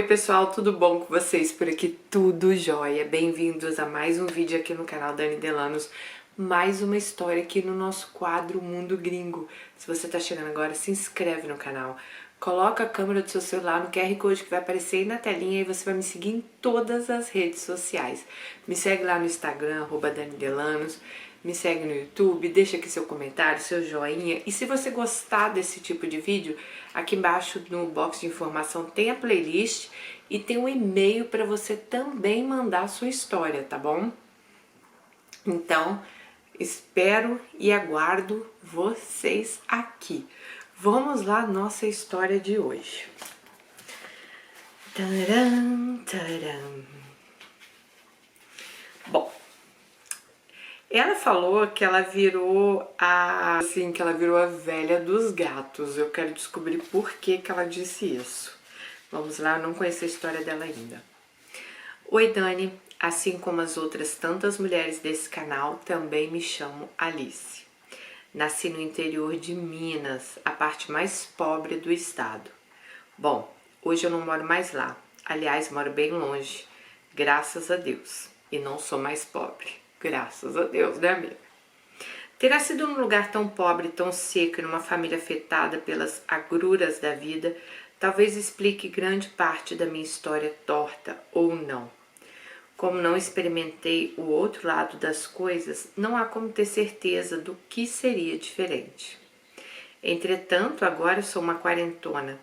Oi pessoal, tudo bom com vocês? Por aqui tudo jóia. Bem-vindos a mais um vídeo aqui no canal Dani Delanos. Mais uma história aqui no nosso quadro Mundo Gringo. Se você tá chegando agora, se inscreve no canal. Coloca a câmera do seu celular no QR Code que vai aparecer aí na telinha e você vai me seguir em todas as redes sociais. Me segue lá no Instagram, @Dani Delanos. Me segue no YouTube, deixa aqui seu comentário, seu joinha. E se você gostar desse tipo de vídeo, aqui embaixo no box de informação tem a playlist e tem um e-mail para você também mandar a sua história, tá bom? Então, espero e aguardo vocês aqui. Vamos lá, nossa história de hoje. Taram, taram. Bom, ela falou que ela virou que ela virou a velha dos gatos. Eu quero descobrir por que ela disse isso. Vamos lá, eu não conheço a história dela ainda. Oi, Dani. Assim como as outras tantas mulheres desse canal, também me chamo Alice. Nasci no interior de Minas, a parte mais pobre do estado. Bom, hoje eu não moro mais lá. Aliás, moro bem longe, graças a Deus. E não sou mais pobre. Graças a Deus, né, amiga? Ter nascido num lugar tão pobre, tão seco e numa família afetada pelas agruras da vida, talvez explique grande parte da minha história torta ou não. Como não experimentei o outro lado das coisas, não há como ter certeza do que seria diferente. Entretanto, agora eu sou uma quarentona.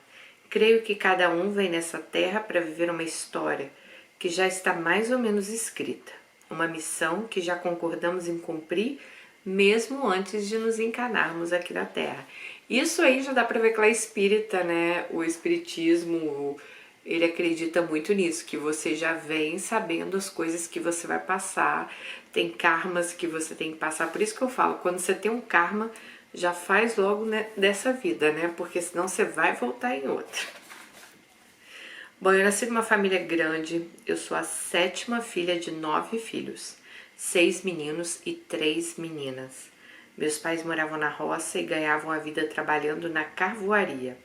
Creio que cada um vem nessa terra para viver uma história que já está mais ou menos escrita. Uma missão que já concordamos em cumprir, mesmo antes de nos encarnarmos aqui na Terra. Isso aí já dá pra ver que ela é espírita, né? O espiritismo, ele acredita muito nisso, que você já vem sabendo as coisas que você vai passar, tem karmas que você tem que passar. Por isso que eu falo, quando você tem um karma, já faz logo, né, dessa vida, né? Porque senão você vai voltar em outra. Bom, eu nasci numa família grande, eu sou a 7ª filha de 9 filhos, 6 meninos e 3 meninas. Meus pais moravam na roça e ganhavam a vida trabalhando na carvoaria.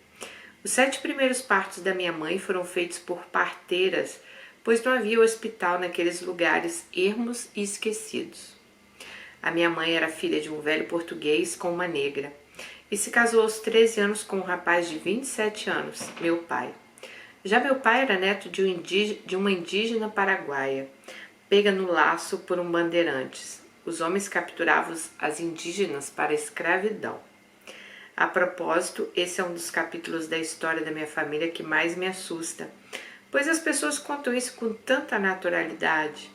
Os 7 primeiros partos da minha mãe foram feitos por parteiras, pois não havia hospital naqueles lugares ermos e esquecidos. A minha mãe era filha de um velho português com uma negra e se casou aos 13 anos com um rapaz de 27 anos, meu pai. Já meu pai era neto de uma indígena paraguaia, pega no laço por um bandeirantes. Os homens capturavam as indígenas para a escravidão. A propósito, esse é um dos capítulos da história da minha família que mais me assusta, pois as pessoas contam isso com tanta naturalidade.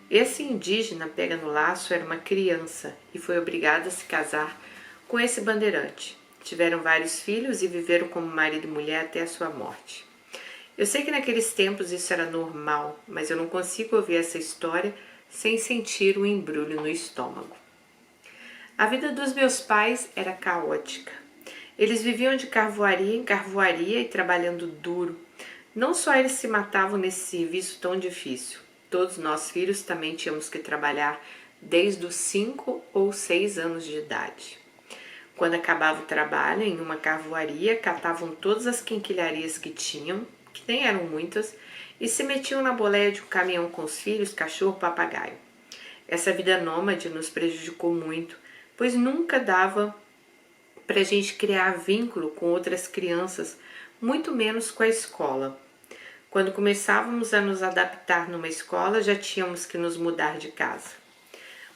Esse indígena pega no laço era uma criança e foi obrigado a se casar com esse bandeirante. Tiveram vários filhos e viveram como marido e mulher até a sua morte. Eu sei que naqueles tempos isso era normal, mas eu não consigo ouvir essa história sem sentir um embrulho no estômago. A vida dos meus pais era caótica. Eles viviam de carvoaria em carvoaria e trabalhando duro. Não só eles se matavam nesse serviço tão difícil, todos nós filhos também tínhamos que trabalhar desde os 5 ou 6 anos de idade. Quando acabava o trabalho em uma carvoaria, catavam todas as quinquilharias que tinham, que nem eram muitas, e se metiam na boleia de um caminhão com os filhos, cachorro, papagaio. Essa vida nômade nos prejudicou muito, pois nunca dava pra gente criar vínculo com outras crianças, muito menos com a escola. Quando começávamos a nos adaptar numa escola, já tínhamos que nos mudar de casa.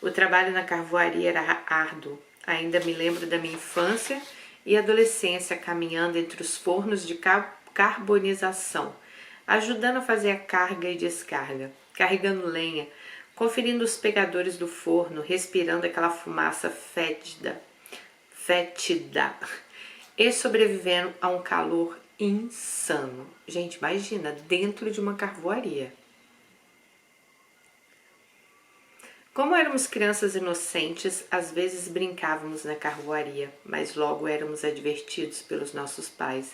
O trabalho na carvoaria era árduo. Ainda me lembro da minha infância e adolescência caminhando entre os fornos de carbonização, ajudando a fazer a carga e descarga, carregando lenha, conferindo os pegadores do forno, respirando aquela fumaça fétida, e sobrevivendo a um calor insano. Gente, imagina, dentro de uma carvoaria. Como éramos crianças inocentes, às vezes brincávamos na carvoaria, mas logo éramos advertidos pelos nossos pais,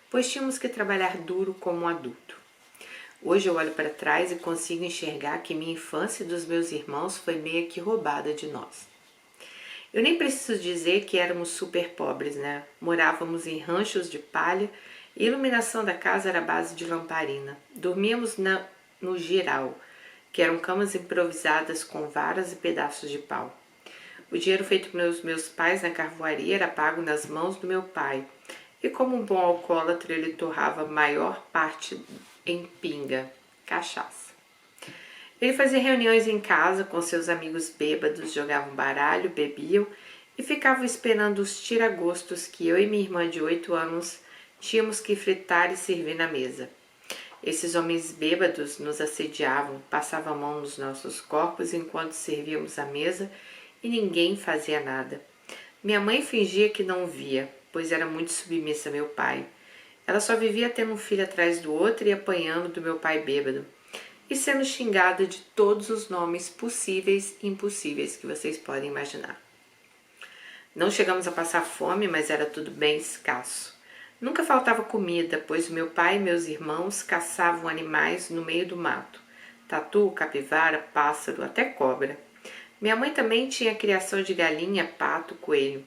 pois tínhamos que trabalhar duro como um adulto. Hoje eu olho para trás e consigo enxergar que minha infância e dos meus irmãos foi meio que roubada de nós. Eu nem preciso dizer que éramos super pobres, né? Morávamos em ranchos de palha A iluminação da casa era à base de lamparina. Dormíamos no giral, que eram camas improvisadas com varas e pedaços de pau. O dinheiro feito pelos meus pais na carvoaria era pago nas mãos do meu pai, e como um bom alcoólatra ele torrava a maior parte em pinga, cachaça. Ele fazia reuniões em casa com seus amigos bêbados, jogavam baralho, bebiam e ficavam esperando os tiragostos que eu e minha irmã de 8 anos tínhamos que fritar e servir na mesa. Esses homens bêbados nos assediavam, passavam a mão nos nossos corpos enquanto servíamos a mesa e ninguém fazia nada. Minha mãe fingia que não via, pois era muito submissa a meu pai. Ela só vivia tendo um filho atrás do outro e apanhando do meu pai bêbado, e sendo xingada de todos os nomes possíveis e impossíveis que vocês podem imaginar. Não chegamos a passar fome, mas era tudo bem escasso. Nunca faltava comida, pois meu pai e meus irmãos caçavam animais no meio do mato. Tatu, capivara, pássaro, até cobra. Minha mãe também tinha criação de galinha, pato, coelho.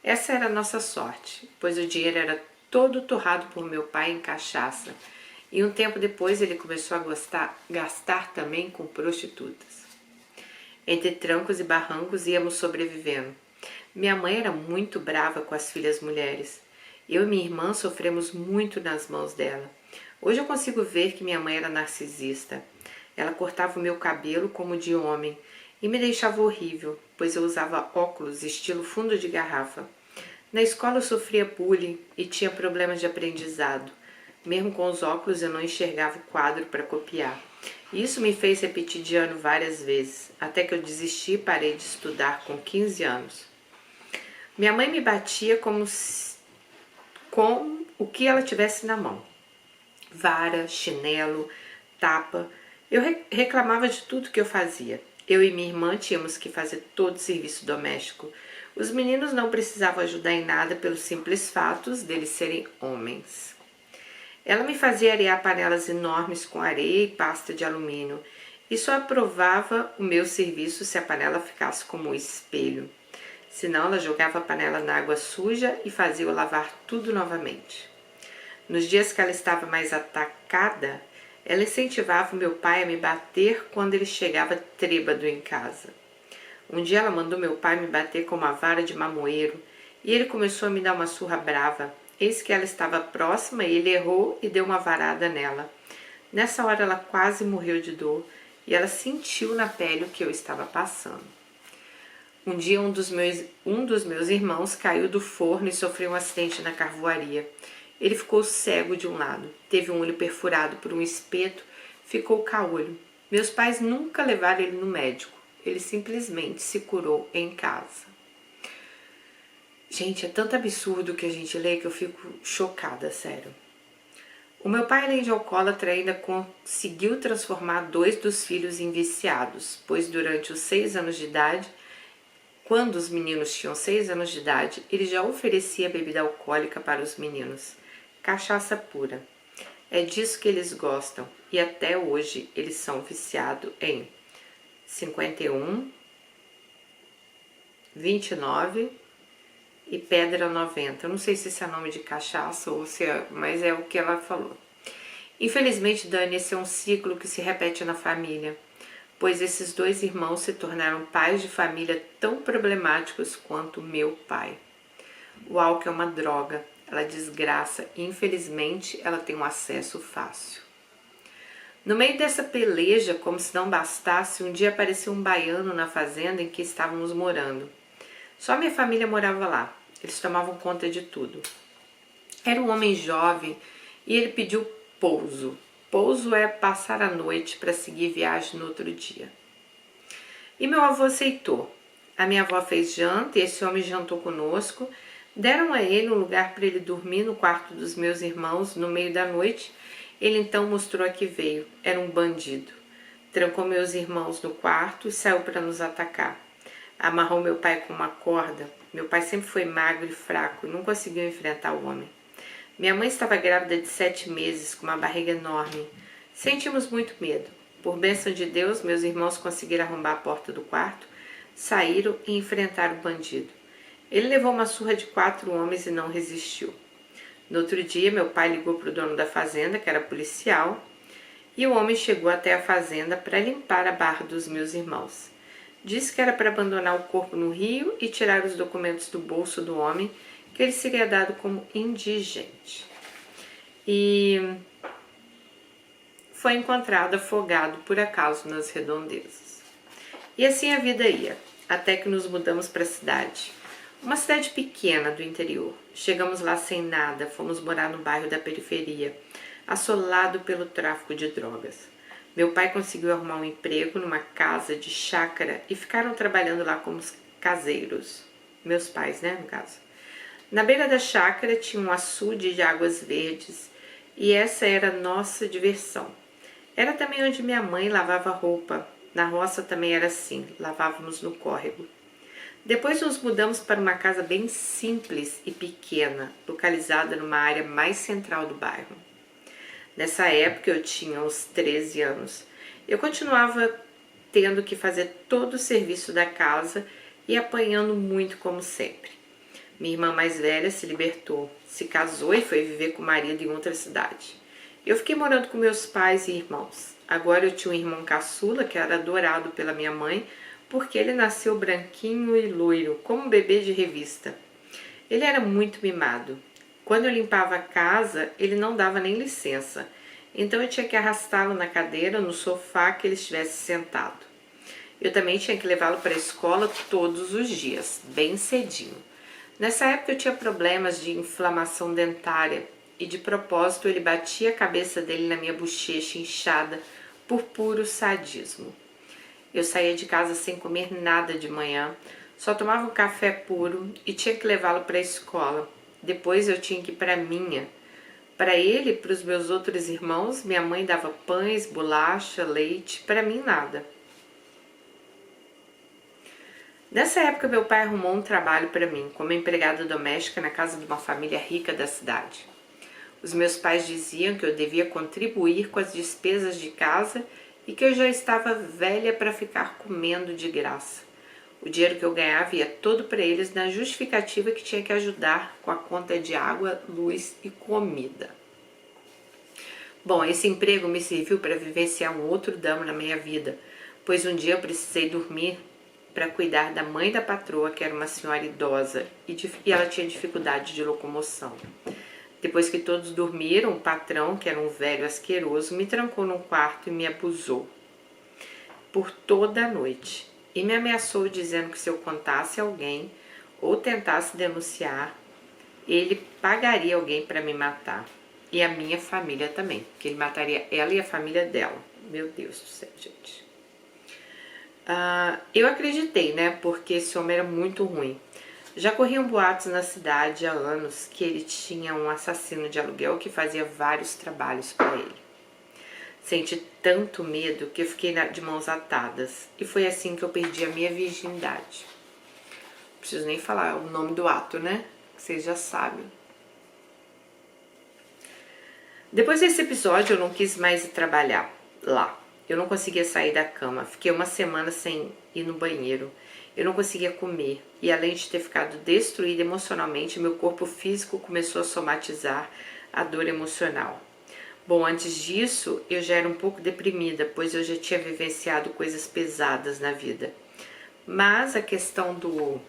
Essa era a nossa sorte, pois o dinheiro era todo torrado por meu pai em cachaça. E um tempo depois ele começou a gastar também com prostitutas. Entre trancos e barrancos íamos sobrevivendo. Minha mãe era muito brava com as filhas mulheres. Eu e minha irmã sofremos muito nas mãos dela. Hoje eu consigo ver que minha mãe era narcisista. Ela cortava o meu cabelo como de homem e me deixava horrível, pois eu usava óculos estilo fundo de garrafa. Na escola eu sofria bullying e tinha problemas de aprendizado. Mesmo com os óculos eu não enxergava o quadro para copiar. Isso me fez repetir de ano várias vezes, até que eu desisti e parei de estudar com 15 anos. Minha mãe me batia com o que ela tivesse na mão. Vara, chinelo, tapa. Eu reclamava de tudo que eu fazia. Eu e minha irmã tínhamos que fazer todo o serviço doméstico. Os meninos não precisavam ajudar em nada pelos simples fatos deles serem homens. Ela me fazia arear panelas enormes com areia e pasta de alumínio e só aprovava o meu serviço se a panela ficasse como um espelho. Senão ela jogava a panela na água suja e fazia eu lavar tudo novamente. Nos dias que ela estava mais atacada, ela incentivava o meu pai a me bater quando ele chegava trêbado em casa. Um dia ela mandou meu pai me bater com uma vara de mamoeiro e ele começou a me dar uma surra brava. Eis que ela estava próxima e ele errou e deu uma varada nela. Nessa hora ela quase morreu de dor e ela sentiu na pele o que eu estava passando. Um dia um dos meus irmãos caiu do forno e sofreu um acidente na carvoaria. Ele ficou cego de um lado, teve um olho perfurado por um espeto, ficou caolho. Meus pais nunca levaram ele no médico, ele simplesmente se curou em casa. Gente, é tanto absurdo que a gente lê que eu fico chocada, sério. O meu pai, além de alcoólatra, ainda conseguiu transformar 2 dos filhos em viciados, pois durante os 6 anos de idade, quando os meninos tinham 6 anos de idade, ele já oferecia bebida alcoólica para os meninos. Cachaça pura. É disso que eles gostam e até hoje eles são viciados em 51, 29 e Pedra 90. Eu não sei se esse é nome de cachaça ou se é, mas é o que ela falou. Infelizmente, Dani, esse é um ciclo que se repete na família, pois esses 2 irmãos se tornaram pais de família tão problemáticos quanto meu pai. O álcool é uma droga, ela desgraça e infelizmente ela tem um acesso fácil. No meio dessa peleja, como se não bastasse, um dia apareceu um baiano na fazenda em que estávamos morando. Só minha família morava lá, eles tomavam conta de tudo. Era um homem jovem e ele pediu pouso. Pouso é passar a noite para seguir viagem no outro dia. E meu avô aceitou. A minha avó fez janta e esse homem jantou conosco. Deram a ele um lugar para ele dormir no quarto dos meus irmãos no meio da noite. Ele então mostrou a que veio. Era um bandido. Trancou meus irmãos no quarto e saiu para nos atacar. Amarrou meu pai com uma corda. Meu pai sempre foi magro e fraco e não conseguiu enfrentar o homem. Minha mãe estava grávida de 7 meses, com uma barriga enorme. Sentimos muito medo. Por bênção de Deus, meus irmãos conseguiram arrombar a porta do quarto, saíram e enfrentaram o bandido. Ele levou uma surra de 4 homens e não resistiu. No outro dia, meu pai ligou para o dono da fazenda, que era policial, e o homem chegou até a fazenda para limpar a barra dos meus irmãos. Disse que era para abandonar o corpo no rio e tirar os documentos do bolso do homem, que ele seria dado como indigente. E foi encontrado afogado por acaso nas redondezas. E assim a vida ia, até que nos mudamos para a cidade. Uma cidade pequena do interior. Chegamos lá sem nada, fomos morar no bairro da periferia, assolado pelo tráfico de drogas. Meu pai conseguiu arrumar um emprego numa casa de chácara e ficaram trabalhando lá como caseiros. Meus pais, né, no caso. Na beira da chácara tinha um açude de águas verdes e essa era a nossa diversão. Era também onde minha mãe lavava roupa. Na roça também era assim, lavávamos no córrego. Depois nos mudamos para uma casa bem simples e pequena, localizada numa área mais central do bairro. Nessa época eu tinha uns 13 anos. Eu continuava tendo que fazer todo o serviço da casa e apanhando muito como sempre. Minha irmã mais velha se libertou, se casou e foi viver com o marido em outra cidade. Eu fiquei morando com meus pais e irmãos. Agora eu tinha um irmão caçula que era adorado pela minha mãe porque ele nasceu branquinho e loiro, como um bebê de revista. Ele era muito mimado. Quando eu limpava a casa, ele não dava nem licença. Então eu tinha que arrastá-lo na cadeira, no sofá que ele estivesse sentado. Eu também tinha que levá-lo para a escola todos os dias, bem cedinho. Nessa época eu tinha problemas de inflamação dentária e de propósito ele batia a cabeça dele na minha bochecha inchada por puro sadismo. Eu saía de casa sem comer nada de manhã, só tomava um café puro e tinha que levá-lo para a escola. Depois eu tinha que ir para a minha. Para ele e para os meus outros irmãos, minha mãe dava pães, bolacha, leite, para mim nada. Nessa época meu pai arrumou um trabalho para mim, como empregada doméstica na casa de uma família rica da cidade. Os meus pais diziam que eu devia contribuir com as despesas de casa e que eu já estava velha para ficar comendo de graça. O dinheiro que eu ganhava ia todo para eles na justificativa que tinha que ajudar com a conta de água, luz e comida. Bom, esse emprego me serviu para vivenciar um outro drama na minha vida, pois um dia eu precisei dormir para cuidar da mãe da patroa, que era uma senhora idosa, e ela tinha dificuldade de locomoção. Depois que todos dormiram, o patrão, que era um velho asqueroso, me trancou num quarto e me abusou por toda a noite. E me ameaçou dizendo que se eu contasse a alguém ou tentasse denunciar, ele pagaria alguém para me matar. E a minha família também, que ele mataria ela e a família dela. Meu Deus do céu, gente. Eu acreditei, né? Porque esse homem era muito ruim. Já corriam boatos na cidade há anos que ele tinha um assassino de aluguel que fazia vários trabalhos para ele. Senti tanto medo que eu fiquei de mãos atadas e foi assim que eu perdi a minha virgindade. Não preciso nem falar o nome do ato, né? Vocês já sabem. Depois desse episódio eu não quis mais ir trabalhar lá. Eu não conseguia sair da cama, fiquei uma semana sem ir no banheiro. Eu não conseguia comer e além de ter ficado destruída emocionalmente, meu corpo físico começou a somatizar a dor emocional. Bom, antes disso eu já era um pouco deprimida, pois eu já tinha vivenciado coisas pesadas na vida. Mas a questão do,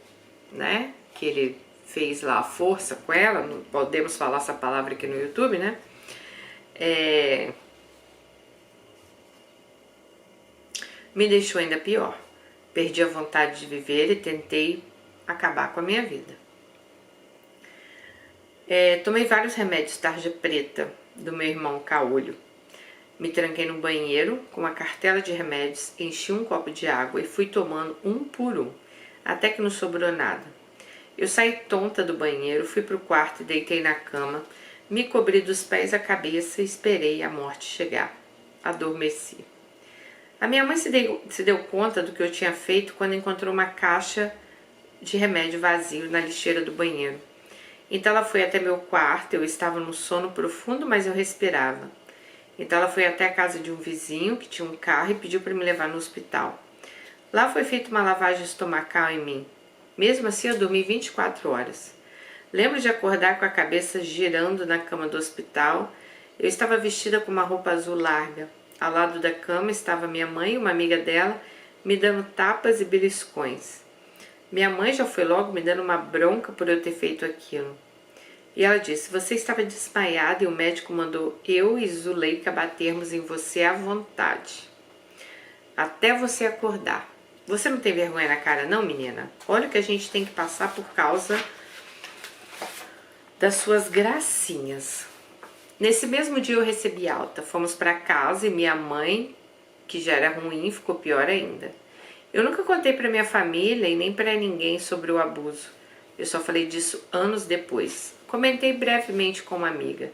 né, que ele fez lá a força com ela, não podemos falar essa palavra aqui no YouTube, né? Me deixou ainda pior. Perdi a vontade de viver e tentei acabar com a minha vida. Tomei vários remédios tarja preta do meu irmão caolho. Me tranquei no banheiro com uma cartela de remédios, enchi um copo de água e fui tomando um por um, até que não sobrou nada. Eu saí tonta do banheiro, fui pro quarto e deitei na cama, me cobri dos pés à cabeça e esperei a morte chegar. Adormeci. A minha mãe se deu conta do que eu tinha feito quando encontrou uma caixa de remédio vazio na lixeira do banheiro. Então ela foi até meu quarto, eu estava num sono profundo, mas eu respirava. Então ela foi até a casa de um vizinho que tinha um carro e pediu para me levar no hospital. Lá foi feita uma lavagem estomacal em mim. Mesmo assim eu dormi 24 horas. Lembro de acordar com a cabeça girando na cama do hospital. Eu estava vestida com uma roupa azul larga. Ao lado da cama estava minha mãe e uma amiga dela, me dando tapas e beliscões. Minha mãe já foi logo me dando uma bronca por eu ter feito aquilo. E ela disse: você estava desmaiada e o médico mandou eu e Zuleika batermos em você à vontade, até você acordar. Você não tem vergonha na cara não, menina? Olha o que a gente tem que passar por causa das suas gracinhas. Nesse mesmo dia eu recebi alta. Fomos para casa e minha mãe, que já era ruim, ficou pior ainda. Eu nunca contei para minha família e nem para ninguém sobre o abuso. Eu só falei disso anos depois. Comentei brevemente com uma amiga.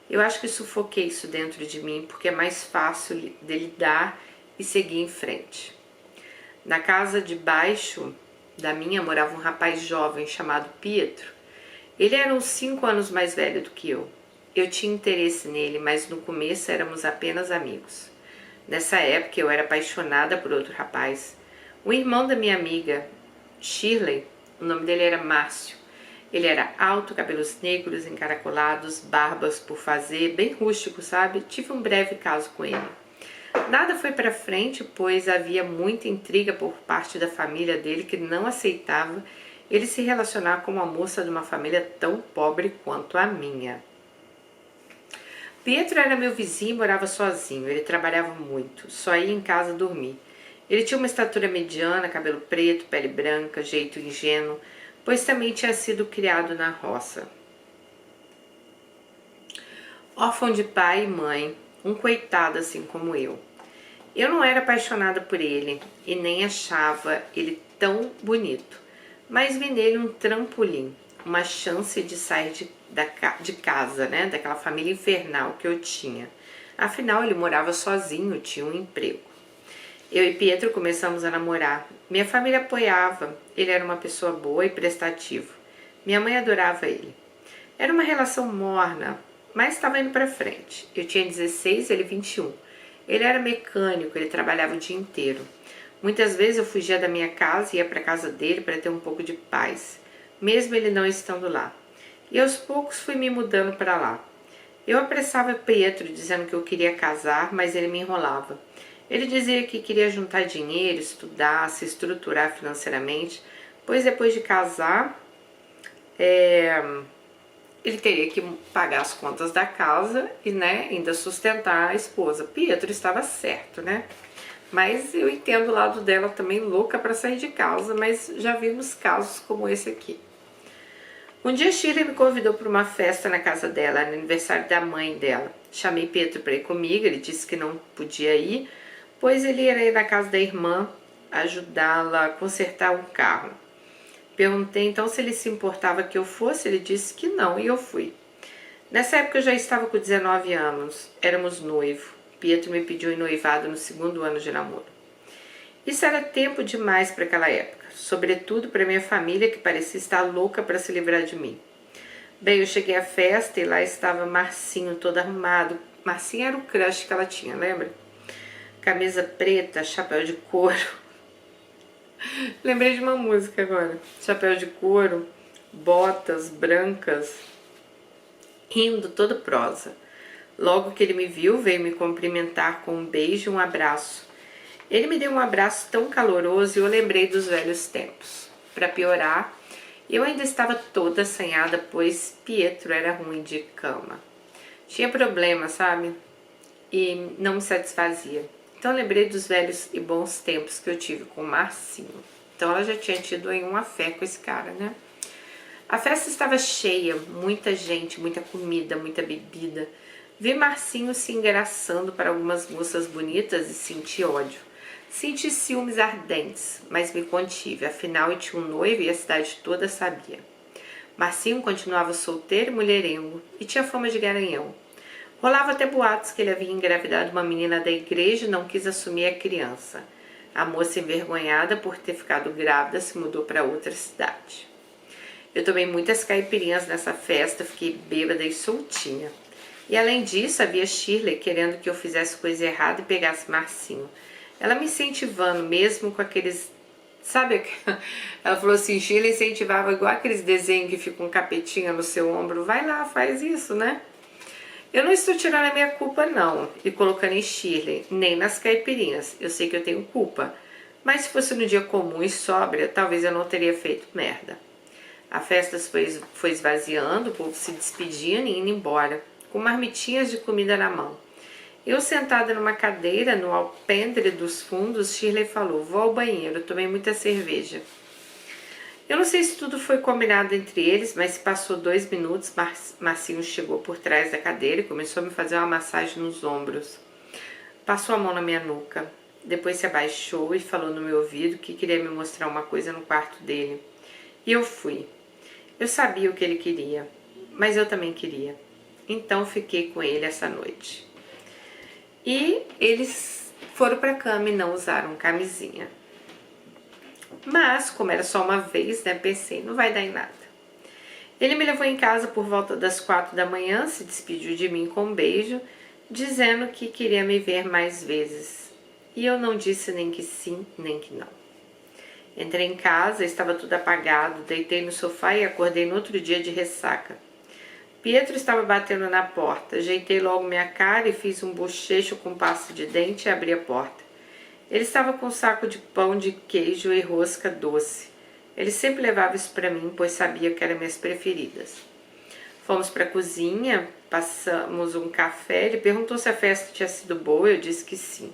Eu acho que sufoquei isso dentro de mim porque é mais fácil de lidar e seguir em frente. Na casa de baixo da minha morava um rapaz jovem chamado Pietro. Ele era uns 5 anos mais velho do que eu. Eu tinha interesse nele, mas no começo éramos apenas amigos. Nessa época eu era apaixonada por outro rapaz. O irmão da minha amiga, Shirley, o nome dele era Márcio. Ele era alto, cabelos negros, encaracolados, barbas por fazer, bem rústico, sabe? Tive um breve caso com ele. Nada foi para frente, pois havia muita intriga por parte da família dele que não aceitava ele se relacionar com uma moça de uma família tão pobre quanto a minha. Pietro era meu vizinho e morava sozinho. Ele trabalhava muito, só ia em casa dormir. Ele tinha uma estatura mediana, cabelo preto, pele branca, jeito ingênuo, pois também tinha sido criado na roça. Órfão de pai e mãe, um coitado assim como eu. Eu não era apaixonada por ele e nem achava ele tão bonito, mas vi nele um trampolim, uma chance de sair de casa, né, daquela família infernal que eu tinha. Afinal, ele morava sozinho, tinha um emprego. Eu e Pietro começamos a namorar. Minha família apoiava, ele era uma pessoa boa e prestativa. Minha mãe adorava ele. Era uma relação morna, mas estava indo para frente. Eu tinha 16, ele 21. Ele era mecânico, ele trabalhava o dia inteiro. Muitas vezes eu fugia da minha casa e ia para a casa dele para ter um pouco de paz, mesmo ele não estando lá. E aos poucos fui me mudando para lá. Eu apressava Pietro dizendo que eu queria casar, mas ele me enrolava. Ele dizia que queria juntar dinheiro, estudar, se estruturar financeiramente, pois depois de casar, ele teria que pagar as contas da casa e, né, ainda sustentar a esposa. Pietro estava certo, né? Mas eu entendo o lado dela também, louca para sair de casa, mas já vimos casos como esse aqui. Um dia Shirley me convidou para uma festa na casa dela, no aniversário da mãe dela. Chamei Pietro para ir comigo, ele disse que não podia ir, pois ele ia ir na casa da irmã ajudá-la a consertar um carro. Perguntei então se ele se importava que eu fosse, ele disse que não, e eu fui. Nessa época eu já estava com 19 anos, éramos noivos. Pietro me pediu em noivado no 2º ano de namoro. Isso era tempo demais para aquela época, sobretudo para minha família que parecia estar louca para se livrar de mim. Bem, eu cheguei à festa e lá estava Marcinho todo arrumado. Marcinho era o crush que ela tinha, lembra? Camisa preta, chapéu de couro. Lembrei de uma música agora. Chapéu de couro, botas brancas, rindo todo prosa. Logo que ele me viu, veio me cumprimentar com um beijo e um abraço. Ele me deu um abraço tão caloroso e eu lembrei dos velhos tempos. Para piorar, eu ainda estava toda assanhada, pois Pietro era ruim de cama. Tinha problema, sabe? E não me satisfazia. Então lembrei dos velhos e bons tempos que eu tive com o Marcinho. Então ela já tinha tido aí uma fé com esse cara, né? A festa estava cheia, muita gente, muita comida, muita bebida. Vi Marcinho se engraçando para algumas moças bonitas e senti ódio. Senti ciúmes ardentes, mas me contive, afinal eu tinha um noivo e a cidade toda sabia. Marcinho continuava solteiro e mulherengo e tinha fama de garanhão. Rolava até boatos que ele havia engravidado uma menina da igreja e não quis assumir a criança. A moça, envergonhada por ter ficado grávida, se mudou para outra cidade. Eu tomei muitas caipirinhas nessa festa, fiquei bêbada e soltinha. E além disso, havia Shirley querendo que eu fizesse coisa errada e pegasse Marcinho. Ela me incentivando, mesmo com aqueles Sabe? Ela falou assim, Sheila incentivava igual aqueles desenhos que fica um capetinha no seu ombro. Vai lá, faz isso, né? Eu não estou tirando a minha culpa não e colocando em Shirley, nem nas caipirinhas. Eu sei que eu tenho culpa, mas se fosse no dia comum e sóbria, talvez eu não teria feito merda. A festa foi esvaziando, o povo se despedindo e indo embora, com marmitinhas de comida na mão. Eu sentada numa cadeira no alpendre dos fundos, Shirley falou, vou ao banheiro, tomei muita cerveja. Eu não sei se tudo foi combinado entre eles, mas se passou 2 minutos, Marcinho chegou por trás da cadeira e começou a me fazer uma massagem nos ombros. Passou a mão na minha nuca, depois se abaixou e falou no meu ouvido que queria me mostrar uma coisa no quarto dele. E eu fui. Eu sabia o que ele queria, mas eu também queria. Então fiquei com ele essa noite. E eles foram para a cama e não usaram camisinha. Mas, como era só uma vez, né, pensei, não vai dar em nada. Ele me levou em casa por volta das 4 da manhã, se despediu de mim com um beijo, dizendo que queria me ver mais vezes. E eu não disse nem que sim, nem que não. Entrei em casa, estava tudo apagado, deitei no sofá e acordei no outro dia de ressaca. Pietro estava batendo na porta, ajeitei logo minha cara e fiz um bochecho com pasta de dente e abri a porta. Ele estava com um saco de pão de queijo e rosca doce. Ele sempre levava isso para mim, pois sabia que eram minhas preferidas. Fomos para a cozinha, passamos um café, ele perguntou se a festa tinha sido boa, eu disse que sim.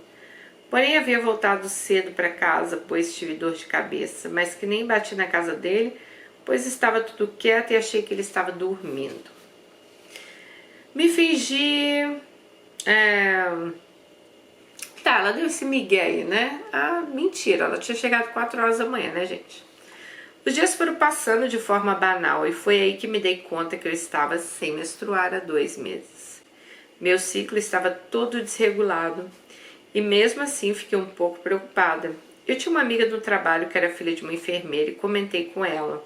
Porém, havia voltado cedo para casa, pois tive dor de cabeça, mas que nem bati na casa dele, pois estava tudo quieto e achei que ele estava dormindo. Me fingi... Tá, ela deu esse migué aí, né? Ah, mentira, ela tinha chegado 4 horas da manhã, né, gente? Os dias foram passando de forma banal e foi aí que me dei conta que eu estava sem menstruar há 2 meses. Meu ciclo estava todo desregulado e mesmo assim fiquei um pouco preocupada. Eu tinha uma amiga do trabalho que era filha de uma enfermeira e comentei com ela.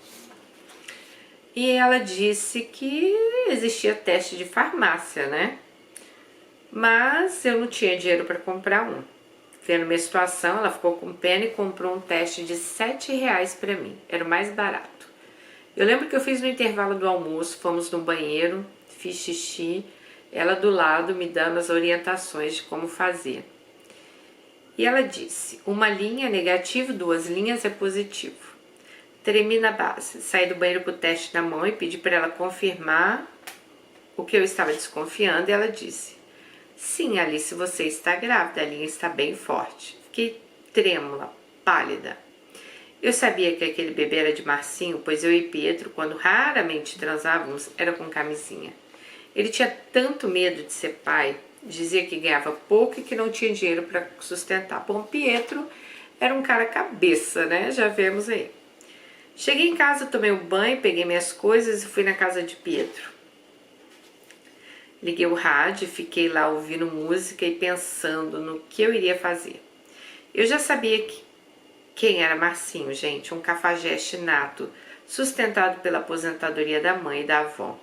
E ela disse que existia teste de farmácia, né? Mas eu não tinha dinheiro para comprar um. Vendo minha situação, ela ficou com pena e comprou um teste de R$7 para mim. Era o mais barato. Eu lembro que eu fiz no intervalo do almoço, fomos no banheiro, fiz xixi, ela do lado me dando as orientações de como fazer. E ela disse, 1 linha é negativo, 2 linhas é positivo. Tremi na base, saí do banheiro com o teste na mão e pedi para ela confirmar o que eu estava desconfiando e ela disse, sim, Alice, você está grávida, a linha está bem forte. Fiquei trêmula, pálida. Eu sabia que aquele bebê era de Marcinho, pois eu e Pietro, quando raramente transávamos, era com camisinha. Ele tinha tanto medo de ser pai, dizia que ganhava pouco e que não tinha dinheiro para sustentar. Bom, Pietro era um cara cabeça, né? Já vemos aí. Cheguei em casa, tomei um banho, peguei minhas coisas e fui na casa de Pietro. Liguei o rádio, fiquei lá ouvindo música e pensando no que eu iria fazer. Eu já sabia quem era Marcinho, gente, um cafajeste nato, sustentado pela aposentadoria da mãe e da avó.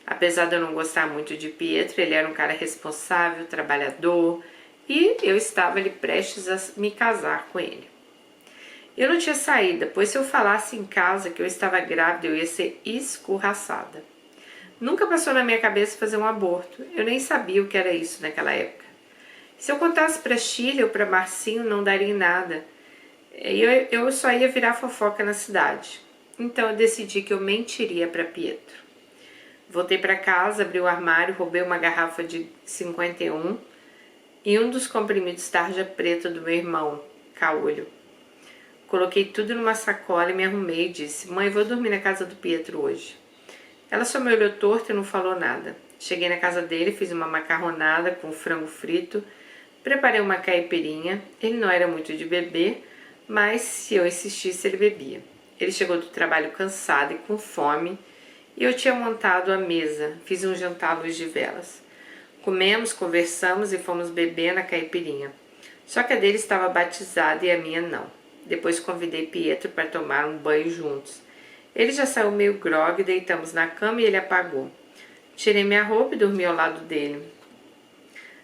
Apesar de eu não gostar muito de Pietro, ele era um cara responsável, trabalhador, e eu estava ali prestes a me casar com ele. Eu não tinha saída, pois se eu falasse em casa que eu estava grávida, eu ia ser escorraçada. Nunca passou na minha cabeça fazer um aborto, eu nem sabia o que era isso naquela época. Se eu contasse para Shirley ou para Marcinho, não daria em nada. Eu só ia virar fofoca na cidade. Então eu decidi que eu mentiria para Pietro. Voltei para casa, abri o armário, roubei uma garrafa de 51 e um dos comprimidos tarja preta do meu irmão, caolho. Coloquei tudo numa sacola e me arrumei e disse, mãe, vou dormir na casa do Pietro hoje. Ela só me olhou torto e não falou nada. Cheguei na casa dele, fiz uma macarronada com frango frito, preparei uma caipirinha. Ele não era muito de beber, mas se eu insistisse ele bebia. Ele chegou do trabalho cansado e com fome e eu tinha montado a mesa, fiz um jantar à luz de velas. Comemos, conversamos e fomos beber na caipirinha. Só que a dele estava batizada e a minha não. Depois convidei Pietro para tomar um banho juntos. Ele já saiu meio grogue, deitamos na cama e ele apagou. Tirei minha roupa e dormi ao lado dele.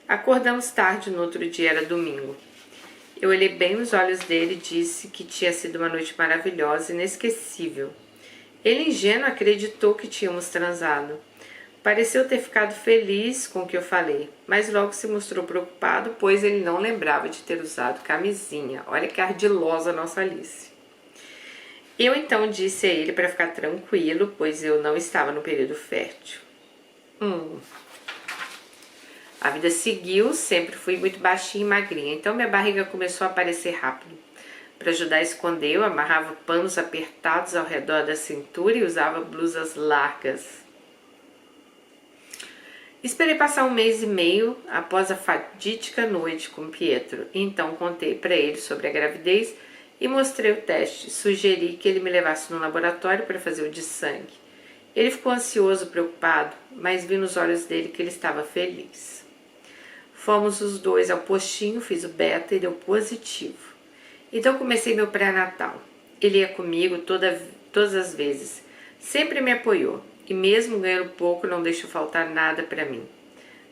Acordamos tarde, no outro dia era domingo. Eu olhei bem nos olhos dele e disse que tinha sido uma noite maravilhosa e inesquecível. Ele, ingênuo, acreditou que tínhamos transado. Pareceu ter ficado feliz com o que eu falei, mas logo se mostrou preocupado, pois ele não lembrava de ter usado camisinha. Olha que ardilosa a nossa Alice. Eu então disse a ele para ficar tranquilo, pois eu não estava no período fértil. A vida seguiu, sempre fui muito baixinha e magrinha, então minha barriga começou a aparecer rápido. Para ajudar a esconder, eu amarrava panos apertados ao redor da cintura e usava blusas largas. Esperei passar 1 mês e meio após a fatídica noite com Pietro, então contei para ele sobre a gravidez e mostrei o teste. Sugeri que ele me levasse no laboratório para fazer o de sangue. Ele ficou ansioso, preocupado, mas vi nos olhos dele que ele estava feliz. Fomos os dois ao postinho, fiz o beta e deu positivo. Então comecei meu pré-natal. Ele ia comigo todas as vezes, sempre me apoiou. E mesmo ganhando pouco, não deixou faltar nada para mim.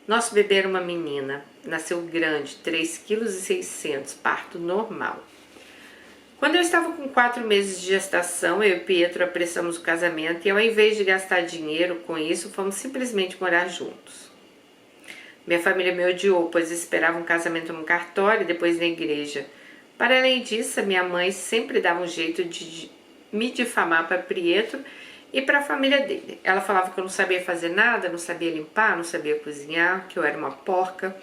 Nosso bebê era uma menina, nasceu grande, 3,6 kg, parto normal. Quando eu estava com 4 meses de gestação, eu e Pietro apressamos o casamento e ao invés de gastar dinheiro com isso, fomos simplesmente morar juntos. Minha família me odiou, pois esperava um casamento no cartório e depois na igreja. Para além disso, minha mãe sempre dava um jeito de me difamar para Pietro e para a família dele. Ela falava que eu não sabia fazer nada, não sabia limpar, não sabia cozinhar, que eu era uma porca.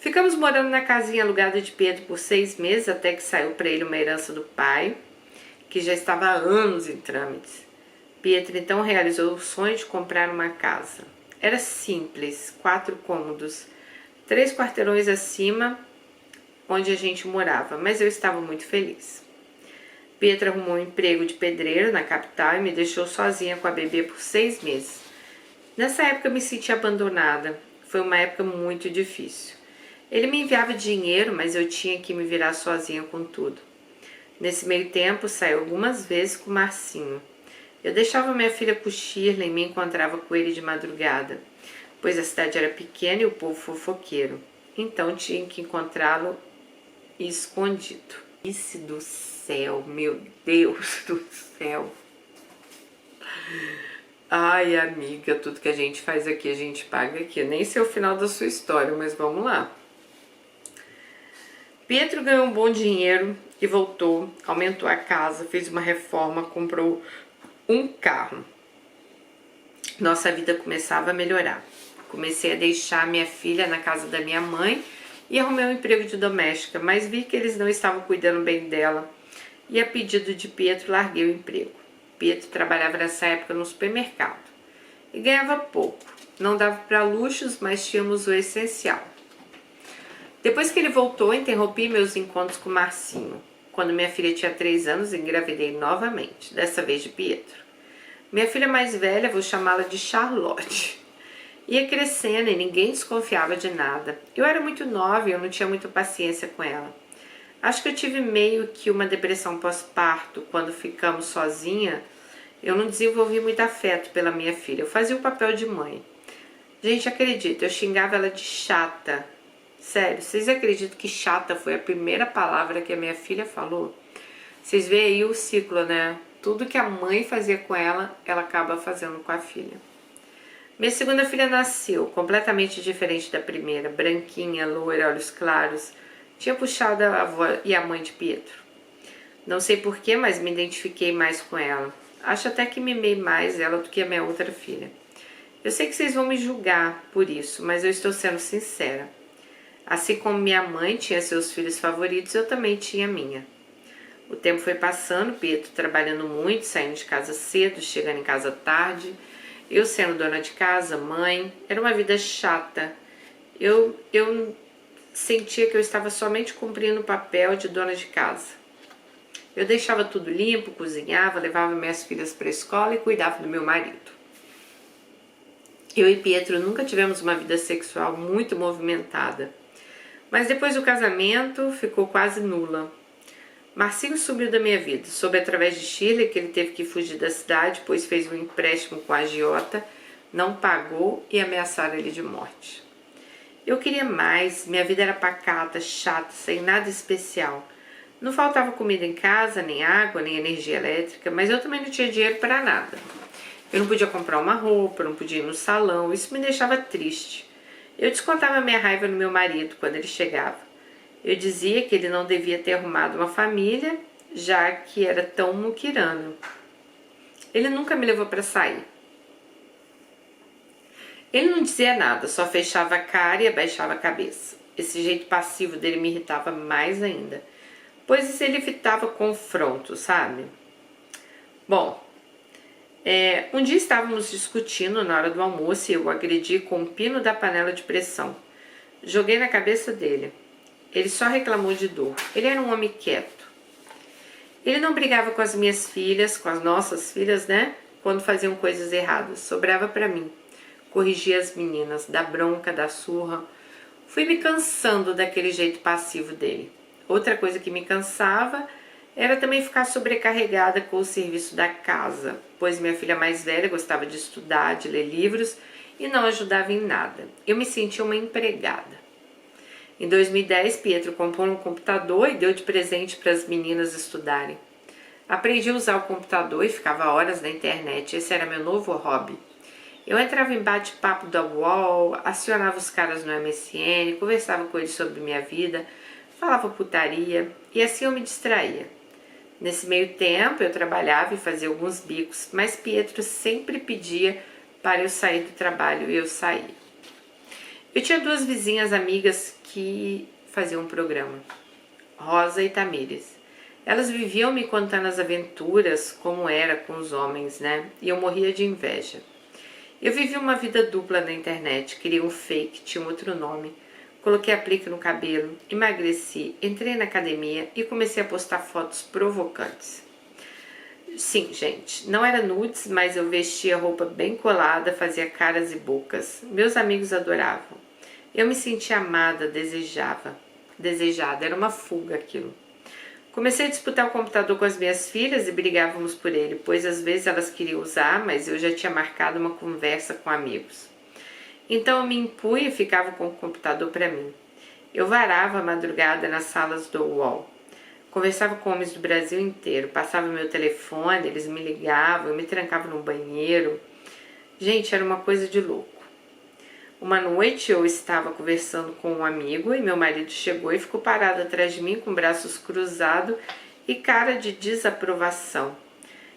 Ficamos morando na casinha alugada de Pietro por 6 meses, até que saiu para ele uma herança do pai, que já estava há anos em trâmites. Pietro então realizou o sonho de comprar uma casa. Era simples, 4 cômodos, 3 quarteirões acima onde a gente morava, mas eu estava muito feliz. Pietro arrumou um emprego de pedreiro na capital e me deixou sozinha com a bebê por 6 meses. Nessa época eu me senti abandonada. Foi uma época muito difícil. Ele me enviava dinheiro, mas eu tinha que me virar sozinha com tudo. Nesse meio tempo, saí algumas vezes com o Marcinho. Eu deixava minha filha com Shirley e me encontrava com ele de madrugada, pois a cidade era pequena e o povo fofoqueiro. Então tinha que encontrá-lo escondido. Alice do céu, meu Deus do céu. Ai, amiga, tudo que a gente faz aqui, a gente paga aqui. Eu nem sei o final da sua história, mas vamos lá. Pietro ganhou um bom dinheiro e voltou, aumentou a casa, fez uma reforma, comprou um carro. Nossa vida começava a melhorar. Comecei a deixar minha filha na casa da minha mãe e arrumei um emprego de doméstica, mas vi que eles não estavam cuidando bem dela e a pedido de Pietro larguei o emprego. Pietro trabalhava nessa época no supermercado e ganhava pouco. Não dava para luxos, mas tínhamos o essencial. Depois que ele voltou, interrompi meus encontros com Marcinho. Quando minha filha tinha 3 anos, engravidei novamente, dessa vez de Pietro. Minha filha mais velha, vou chamá-la de Charlotte, ia crescendo e ninguém desconfiava de nada. Eu era muito nova e eu não tinha muita paciência com ela. Acho que eu tive meio que uma depressão pós-parto. Quando ficamos sozinha, eu não desenvolvi muito afeto pela minha filha. Eu fazia o papel de mãe. Gente, acredita, eu xingava ela de chata. Sério, vocês acreditam que chata foi a primeira palavra que a minha filha falou? Vocês veem aí o ciclo, né? Tudo que a mãe fazia com ela, ela acaba fazendo com a filha. Minha segunda filha nasceu, completamente diferente da primeira. Branquinha, loira, olhos claros. Tinha puxado a avó e a mãe de Pietro. Não sei porquê, mas me identifiquei mais com ela. Acho até que mimei mais ela do que a minha outra filha. Eu sei que vocês vão me julgar por isso, mas eu estou sendo sincera. Assim como minha mãe tinha seus filhos favoritos, eu também tinha a minha. O tempo foi passando, Pietro trabalhando muito, saindo de casa cedo, chegando em casa tarde. Eu sendo dona de casa, mãe, era uma vida chata. Eu sentia que eu estava somente cumprindo o papel de dona de casa. Eu deixava tudo limpo, cozinhava, levava minhas filhas para a escola e cuidava do meu marido. Eu e Pietro nunca tivemos uma vida sexual muito movimentada. Mas depois do casamento, ficou quase nula. Marcinho sumiu da minha vida. Soube através de Shirley que ele teve que fugir da cidade, pois fez um empréstimo com a agiota, não pagou e ameaçaram ele de morte. Eu queria mais, minha vida era pacata, chata, sem nada especial. Não faltava comida em casa, nem água, nem energia elétrica, mas eu também não tinha dinheiro para nada. Eu não podia comprar uma roupa, não podia ir no salão, isso me deixava triste. Eu descontava minha raiva no meu marido quando ele chegava. Eu dizia que ele não devia ter arrumado uma família, já que era tão muquirano. Ele nunca me levou para sair. Ele não dizia nada, só fechava a cara e abaixava a cabeça. Esse jeito passivo dele me irritava mais ainda, pois ele evitava confronto, sabe? Bom, um dia estávamos discutindo na hora do almoço e eu o agredi com um pino da panela de pressão. Joguei na cabeça dele. Ele só reclamou de dor. Ele era um homem quieto. Ele não brigava com as minhas filhas, com as nossas filhas, né? Quando faziam coisas erradas. Sobrava para mim. Corrigia as meninas, da bronca, da surra. Fui me cansando daquele jeito passivo dele. Outra coisa que me cansava era também ficar sobrecarregada com o serviço da casa, pois minha filha mais velha gostava de estudar, de ler livros e não ajudava em nada. Eu me sentia uma empregada. Em 2010, Pietro comprou um computador e deu de presente para as meninas estudarem. Aprendi a usar o computador e ficava horas na internet. Esse era meu novo hobby. Eu entrava em bate-papo da UOL, acionava os caras no MSN, conversava com eles sobre minha vida, falava putaria e assim eu me distraía. Nesse meio tempo eu trabalhava e fazia alguns bicos, mas Pietro sempre pedia para eu sair do trabalho e eu saía. Eu tinha duas vizinhas amigas que faziam um programa, Rosa e Tamires. Elas viviam me contando as aventuras, como era com os homens, né? E eu morria de inveja. Eu vivi uma vida dupla na internet, criei um fake, tinha um outro nome, coloquei aplique no cabelo, emagreci, entrei na academia e comecei a postar fotos provocantes. Sim, gente, não era nudes, mas eu vestia roupa bem colada, fazia caras e bocas. Meus amigos adoravam. Eu me sentia amada, desejada, era uma fuga aquilo. Comecei a disputar o computador com as minhas filhas e brigávamos por ele, pois às vezes elas queriam usar, mas eu já tinha marcado uma conversa com amigos. Então eu me impunha e ficava com o computador para mim. Eu varava a madrugada nas salas do UOL. Conversava com homens do Brasil inteiro, passava meu telefone, eles me ligavam, eu me trancava no banheiro. Gente, era uma coisa de louco. Uma noite eu estava conversando com um amigo e meu marido chegou e ficou parado atrás de mim com braços cruzados e cara de desaprovação.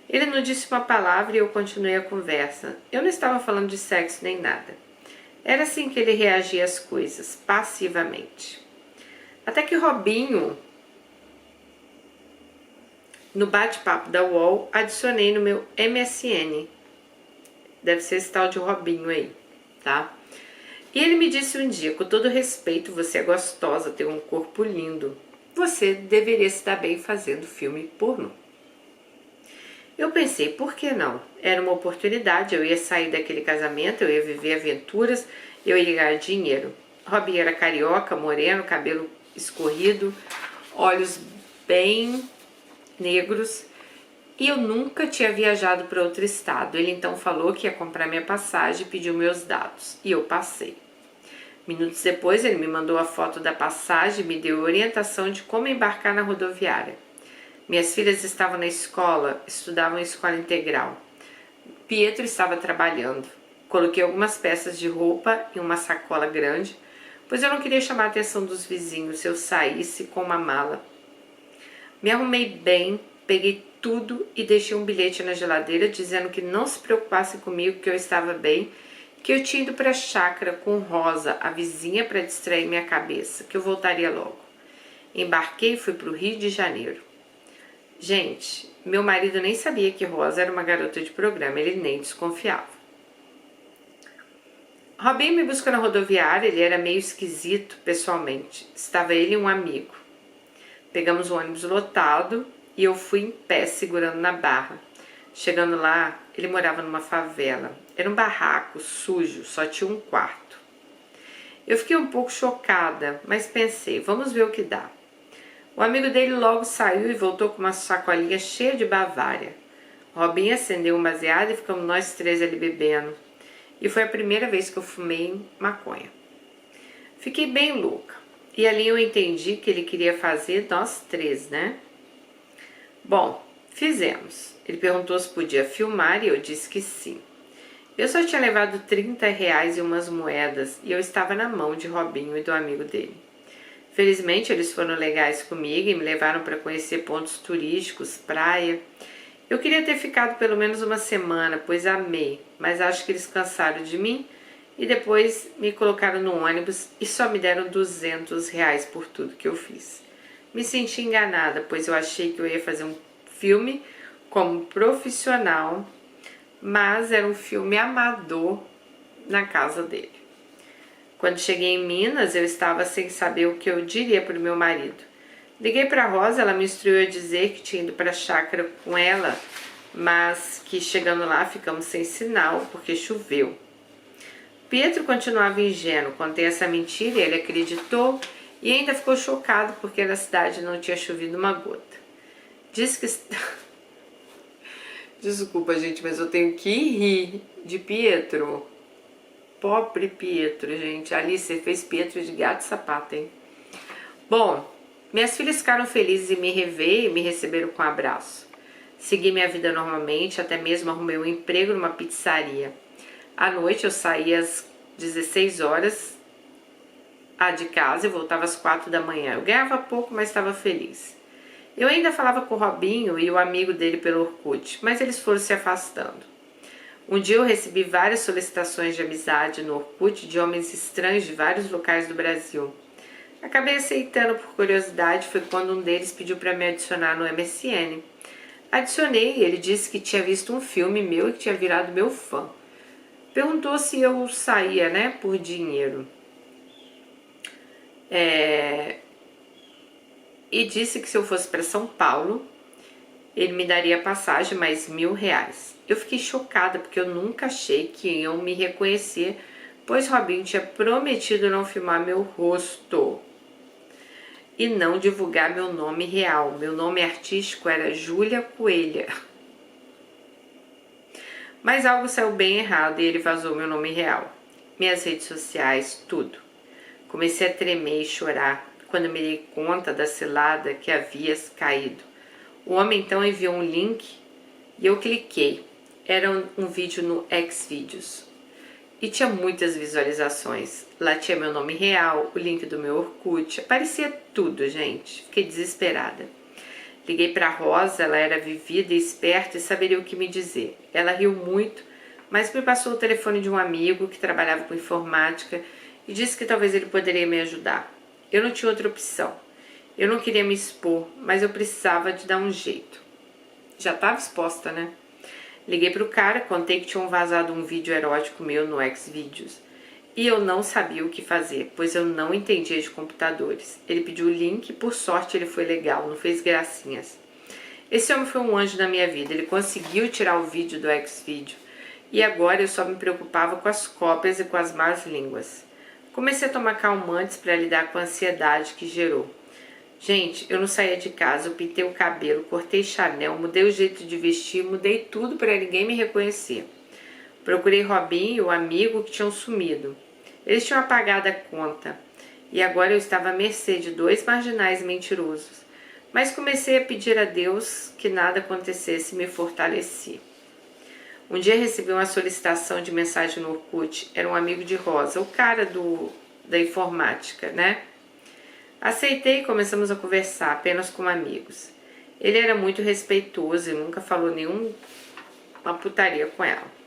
Ele não disse uma palavra e eu continuei a conversa. Eu não estava falando de sexo nem nada. Era assim que ele reagia às coisas, passivamente. Até que Robinho, no bate-papo da UOL, adicionei no meu MSN. Deve ser esse tal de Robinho aí, tá? E ele me disse um dia, com todo respeito, você é gostosa, tem um corpo lindo. Você deveria se dar bem fazendo filme pornô. Eu pensei, por que não? Era uma oportunidade, eu ia sair daquele casamento, eu ia viver aventuras, eu ia ganhar dinheiro. Robinho era carioca, moreno, cabelo escorrido, olhos bem negros, e eu nunca tinha viajado para outro estado. Ele então falou que ia comprar minha passagem e pediu meus dados, e eu passei. Minutos depois ele me mandou a foto da passagem e me deu orientação de como embarcar na rodoviária. Minhas filhas estavam na escola, estudavam em escola integral. Pietro estava trabalhando. Coloquei algumas peças de roupa em uma sacola grande, pois eu não queria chamar a atenção dos vizinhos se eu saísse com uma mala. Me arrumei bem, peguei tudo e deixei um bilhete na geladeira dizendo que não se preocupassem comigo, que eu estava bem, que eu tinha ido para a chácara com Rosa, a vizinha, para distrair minha cabeça, que eu voltaria logo. Embarquei e fui para o Rio de Janeiro. Gente, meu marido nem sabia que Rosa era uma garota de programa, ele nem desconfiava. Robinho me buscou na rodoviária, ele era meio esquisito pessoalmente. Estava ele e um amigo. Pegamos o ônibus lotado e eu fui em pé segurando na barra. Chegando lá, ele morava numa favela. Era um barraco sujo, só tinha um quarto. Eu fiquei um pouco chocada, mas pensei, vamos ver o que dá. O amigo dele logo saiu e voltou com uma sacolinha cheia de Bavária. Robinho acendeu um baseado e ficamos nós três ali bebendo. E foi a primeira vez que eu fumei maconha. Fiquei bem louca. E ali eu entendi que ele queria fazer nós três, né? Bom, fizemos. Ele perguntou se podia filmar e eu disse que sim. Eu só tinha levado R$ 30 e umas moedas e eu estava na mão de Robinho e do amigo dele. Felizmente eles foram legais comigo e me levaram para conhecer pontos turísticos, praia. Eu queria ter ficado pelo menos uma semana, pois amei, mas acho que eles cansaram de mim e depois me colocaram no ônibus e só me deram R$ 200 por tudo que eu fiz. Me senti enganada, pois eu achei que eu ia fazer um filme como profissional, mas era um filme amador na casa dele. Quando cheguei em Minas, eu estava sem saber o que eu diria para o meu marido. Liguei para a Rosa, ela me instruiu a dizer que tinha ido para a chácara com ela, mas que chegando lá ficamos sem sinal porque choveu. Pietro continuava ingênuo, contei essa mentira e ele acreditou e ainda ficou chocado porque na cidade não tinha chovido uma gota. Disse que... Desculpa, gente, mas eu tenho que rir de Pietro. Pobre Pietro, gente. Alice fez Pietro de gato e sapato, hein? Bom, minhas filhas ficaram felizes em me rever e me receberam com um abraço. Segui minha vida normalmente, até mesmo arrumei um emprego numa pizzaria. À noite eu saía às 16 horas de casa e voltava às 4 da manhã. Eu ganhava pouco, mas estava feliz. Eu ainda falava com o Robinho e o amigo dele pelo Orkut, mas eles foram se afastando. Um dia eu recebi várias solicitações de amizade no Orkut de homens estranhos de vários locais do Brasil. Acabei aceitando por curiosidade, foi quando um deles pediu para me adicionar no MSN. Adicionei e ele disse que tinha visto um filme meu e que tinha virado meu fã. Perguntou se eu saía, né, por dinheiro. E disse que se eu fosse para São Paulo, ele me daria passagem mais R$ 1.000. Eu fiquei chocada porque eu nunca achei que iam me reconhecer, pois Robinho tinha prometido não filmar meu rosto e não divulgar meu nome real. Meu nome artístico era Júlia Coelha. Mas algo saiu bem errado e ele vazou meu nome real. Minhas redes sociais, tudo. Comecei a tremer e chorar quando me dei conta da cilada que havia caído. O homem então enviou um link e eu cliquei. Era um vídeo no Xvideos. E tinha muitas visualizações. Lá tinha meu nome real, o link do meu Orkut. Aparecia tudo, gente. Fiquei desesperada. Liguei para Rosa, ela era vivida e esperta e saberia o que me dizer. Ela riu muito, mas me passou o telefone de um amigo que trabalhava com informática e disse que talvez ele poderia me ajudar. Eu não tinha outra opção. Eu não queria me expor, mas eu precisava de dar um jeito. Já estava exposta, né? Liguei pro cara, contei que tinham vazado um vídeo erótico meu no Xvideos. E eu não sabia o que fazer, pois eu não entendia de computadores. Ele pediu o link e por sorte ele foi legal, não fez gracinhas. Esse homem foi um anjo na minha vida, ele conseguiu tirar o vídeo do Xvideo. E agora eu só me preocupava com as cópias e com as más línguas. Comecei a tomar calmantes para lidar com a ansiedade que gerou. Gente, eu não saía de casa, eu pintei o cabelo, cortei Chanel, mudei o jeito de vestir, mudei tudo para ninguém me reconhecer. Procurei Robinho, o amigo que tinham sumido. Eles tinham apagado a conta e agora eu estava à mercê de 2 marginais mentirosos. Mas comecei a pedir a Deus que nada acontecesse e me fortaleci. Um dia recebi uma solicitação de mensagem no Orkut, era um amigo de Rosa, o cara da informática, né? Aceitei e começamos a conversar, apenas como amigos. Ele era muito respeitoso e nunca falou nenhuma putaria com ela.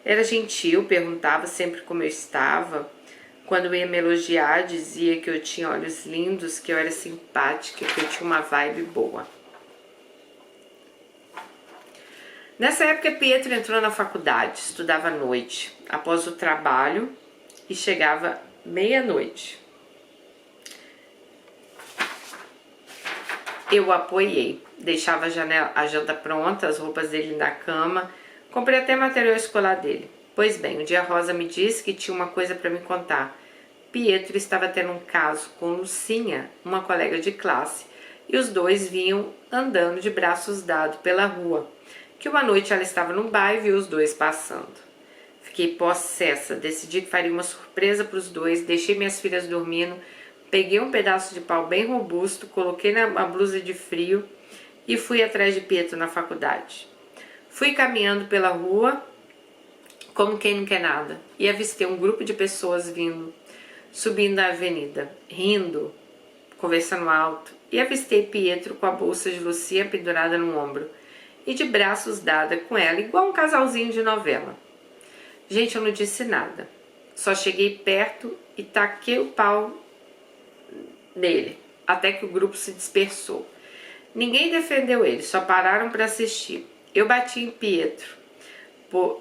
Era gentil, perguntava sempre como eu estava. Quando ia me elogiar, dizia que eu tinha olhos lindos, que eu era simpática, que eu tinha uma vibe boa. Nessa época, Pietro entrou na faculdade, estudava à noite, após o trabalho, e chegava meia-noite. Eu o apoiei, deixava a janta pronta, as roupas dele na cama, comprei até material escolar dele. Pois bem, um dia a Rosa me disse que tinha uma coisa para me contar. Pietro estava tendo um caso com Lucinha, uma colega de classe, e os dois vinham andando de braços dados pela rua, que uma noite ela estava no bairro e viu os dois passando. Fiquei possessa, decidi que faria uma surpresa para os dois, deixei minhas filhas dormindo, peguei um pedaço de pau bem robusto, coloquei na blusa de frio e fui atrás de Pietro na faculdade. Fui caminhando pela rua como quem não quer nada e avistei um grupo de pessoas subindo a avenida, rindo, conversando alto, e avistei Pietro com a bolsa de Lucia pendurada no ombro e de braços dados com ela, igual um casalzinho de novela. Gente, eu não disse nada, só cheguei perto e taquei o pau nele, até que o grupo se dispersou. Ninguém defendeu ele, só pararam para assistir. Eu bati em Pietro,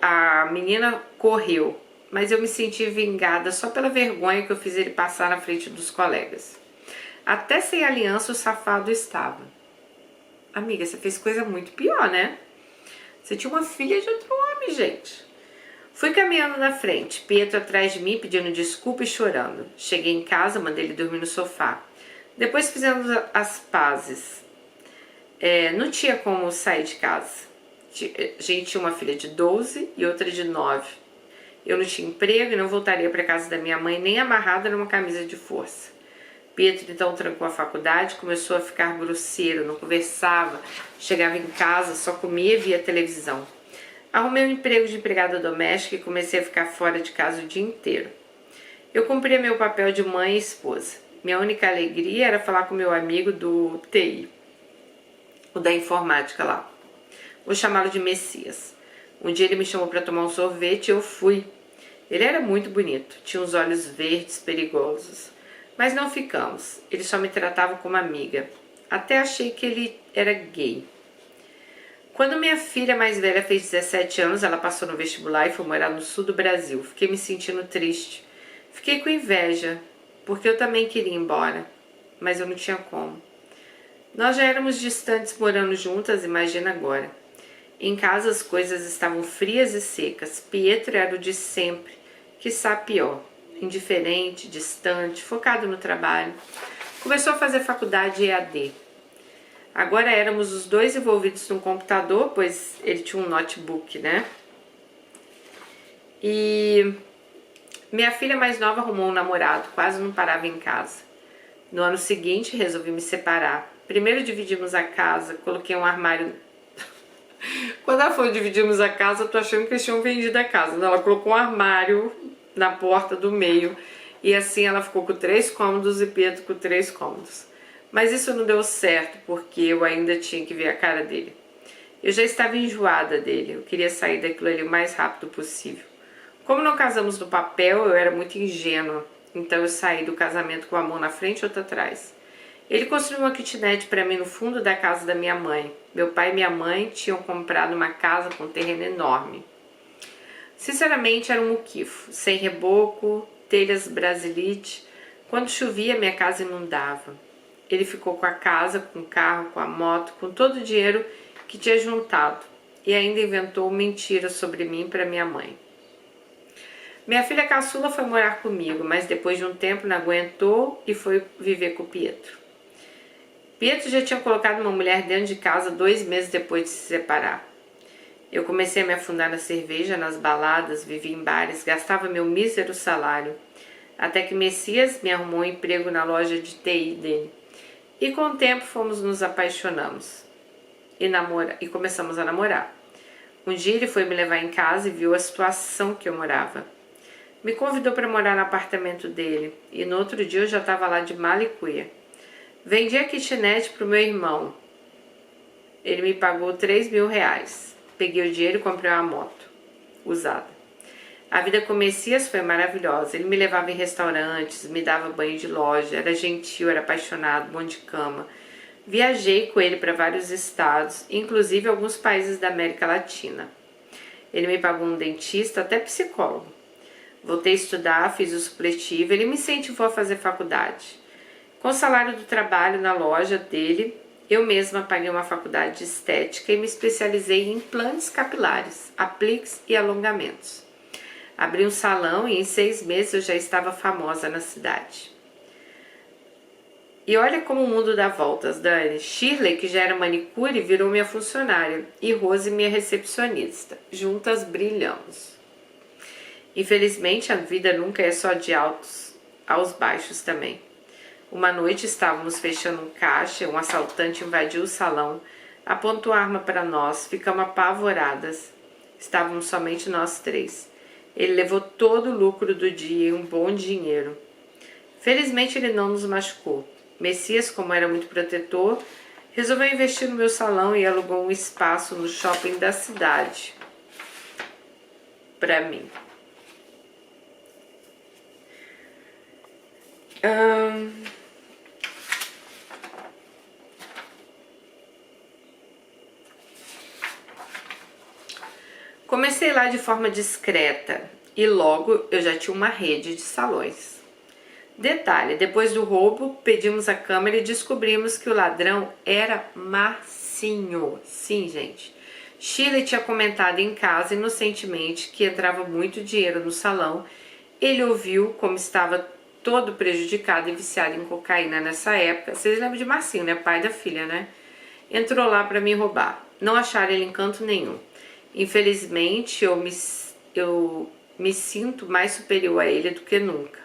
a menina correu, mas eu me senti vingada só pela vergonha que eu fiz ele passar na frente dos colegas. Até sem aliança o safado estava. Amiga, você fez coisa muito pior, né? Você tinha uma filha de outro homem, gente. Fui caminhando na frente, Pietro atrás de mim pedindo desculpa e chorando. Cheguei em casa, mandei ele dormir no sofá. Depois fizemos as pazes. Não tinha como sair de casa. A gente tinha uma filha de 12 e outra de 9. Eu não tinha emprego e não voltaria para casa da minha mãe nem amarrada numa camisa de força. Pietro então trancou a faculdade, começou a ficar grosseiro, não conversava, chegava em casa, só comia e via televisão. Arrumei um emprego de empregada doméstica e comecei a ficar fora de casa o dia inteiro. Eu cumpria meu papel de mãe e esposa. Minha única alegria era falar com meu amigo do TI, o da informática lá. Vou chamá-lo de Messias. Um dia ele me chamou para tomar um sorvete e eu fui. Ele era muito bonito, tinha uns olhos verdes perigosos. Mas não ficamos, ele só me tratava como amiga. Até achei que ele era gay. Quando minha filha mais velha fez 17 anos, ela passou no vestibular e foi morar no sul do Brasil. Fiquei me sentindo triste. Fiquei com inveja, porque eu também queria ir embora, mas eu não tinha como. Nós já éramos distantes morando juntas, imagina agora. Em casa as coisas estavam frias e secas. Pietro era o de sempre, quiçá pior. Indiferente, distante, focado no trabalho. Começou a fazer faculdade EAD. Agora éramos os dois envolvidos no computador, pois ele tinha um notebook, né? E minha filha mais nova arrumou um namorado, quase não parava em casa. No ano seguinte resolvi me separar. Primeiro dividimos a casa, coloquei um armário. Quando ela falou dividimos a casa, eu tô achando que eles tinham vendido a casa. Não, ela colocou um armário na porta do meio e assim ela ficou com 3 cômodos e Pietro com 3 cômodos. Mas isso não deu certo porque eu ainda tinha que ver a cara dele. Eu já estava enjoada dele, eu queria sair daquilo ali o mais rápido possível. Como não casamos no papel, eu era muito ingênua, então eu saí do casamento com a mão na frente e outra atrás. Ele construiu uma kitnet para mim no fundo da casa da minha mãe. Meu pai e minha mãe tinham comprado uma casa com um terreno enorme. Sinceramente, era um muquifo, sem reboco, telhas brasilite. Quando chovia, minha casa inundava. Ele ficou com a casa, com o carro, com a moto, com todo o dinheiro que tinha juntado e ainda inventou mentiras sobre mim para minha mãe. Minha filha caçula foi morar comigo, mas depois de um tempo não aguentou e foi viver com o Pietro. Pietro já tinha colocado uma mulher dentro de casa 2 meses depois de se separar. Eu comecei a me afundar na cerveja, nas baladas, vivia em bares, gastava meu mísero salário, até que Messias me arrumou um emprego na loja de TI dele. E com o tempo nos apaixonamos e começamos a namorar. Um dia ele foi me levar em casa e viu a situação que eu morava. Me convidou para morar no apartamento dele e no outro dia eu já estava lá de mala e cuia. Vendi a kitnet para o meu irmão. Ele me pagou R$3.000. Peguei o dinheiro e comprei uma moto usada. A vida com Messias foi maravilhosa. Ele me levava em restaurantes, me dava banho de loja, era gentil, era apaixonado, bom de cama. Viajei com ele para vários estados, inclusive alguns países da América Latina. Ele me pagou um dentista, até psicólogo. Voltei a estudar, fiz o supletivo, ele me incentivou a fazer faculdade. Com o salário do trabalho na loja dele, eu mesma paguei uma faculdade de estética e me especializei em implantes capilares, apliques e alongamentos. Abri um salão e em 6 meses eu já estava famosa na cidade. E olha como o mundo dá voltas, Dani. Shirley, que já era manicure, virou minha funcionária e Rose minha recepcionista. Juntas brilhamos. Infelizmente, a vida nunca é só de altos aos baixos também. Uma noite estávamos fechando um caixa, um assaltante invadiu o salão, apontou a arma para nós, ficamos apavoradas. Estávamos somente nós três. Ele levou todo o lucro do dia e um bom dinheiro. Felizmente ele não nos machucou. Messias, como era muito protetor, resolveu investir no meu salão e alugou um espaço no shopping da cidade para mim. Comecei lá de forma discreta e logo eu já tinha uma rede de salões. Detalhe, depois do roubo, pedimos a câmera e descobrimos que o ladrão era Marcinho. Sim, gente. Shirley tinha comentado em casa inocentemente que entrava muito dinheiro no salão. Ele ouviu como estava todo prejudicado e viciado em cocaína nessa época. Vocês lembram de Marcinho, né? Pai da filha, né? Entrou lá para me roubar. Não acharam ele em canto nenhum. Infelizmente, eu me sinto mais superior a ele do que nunca.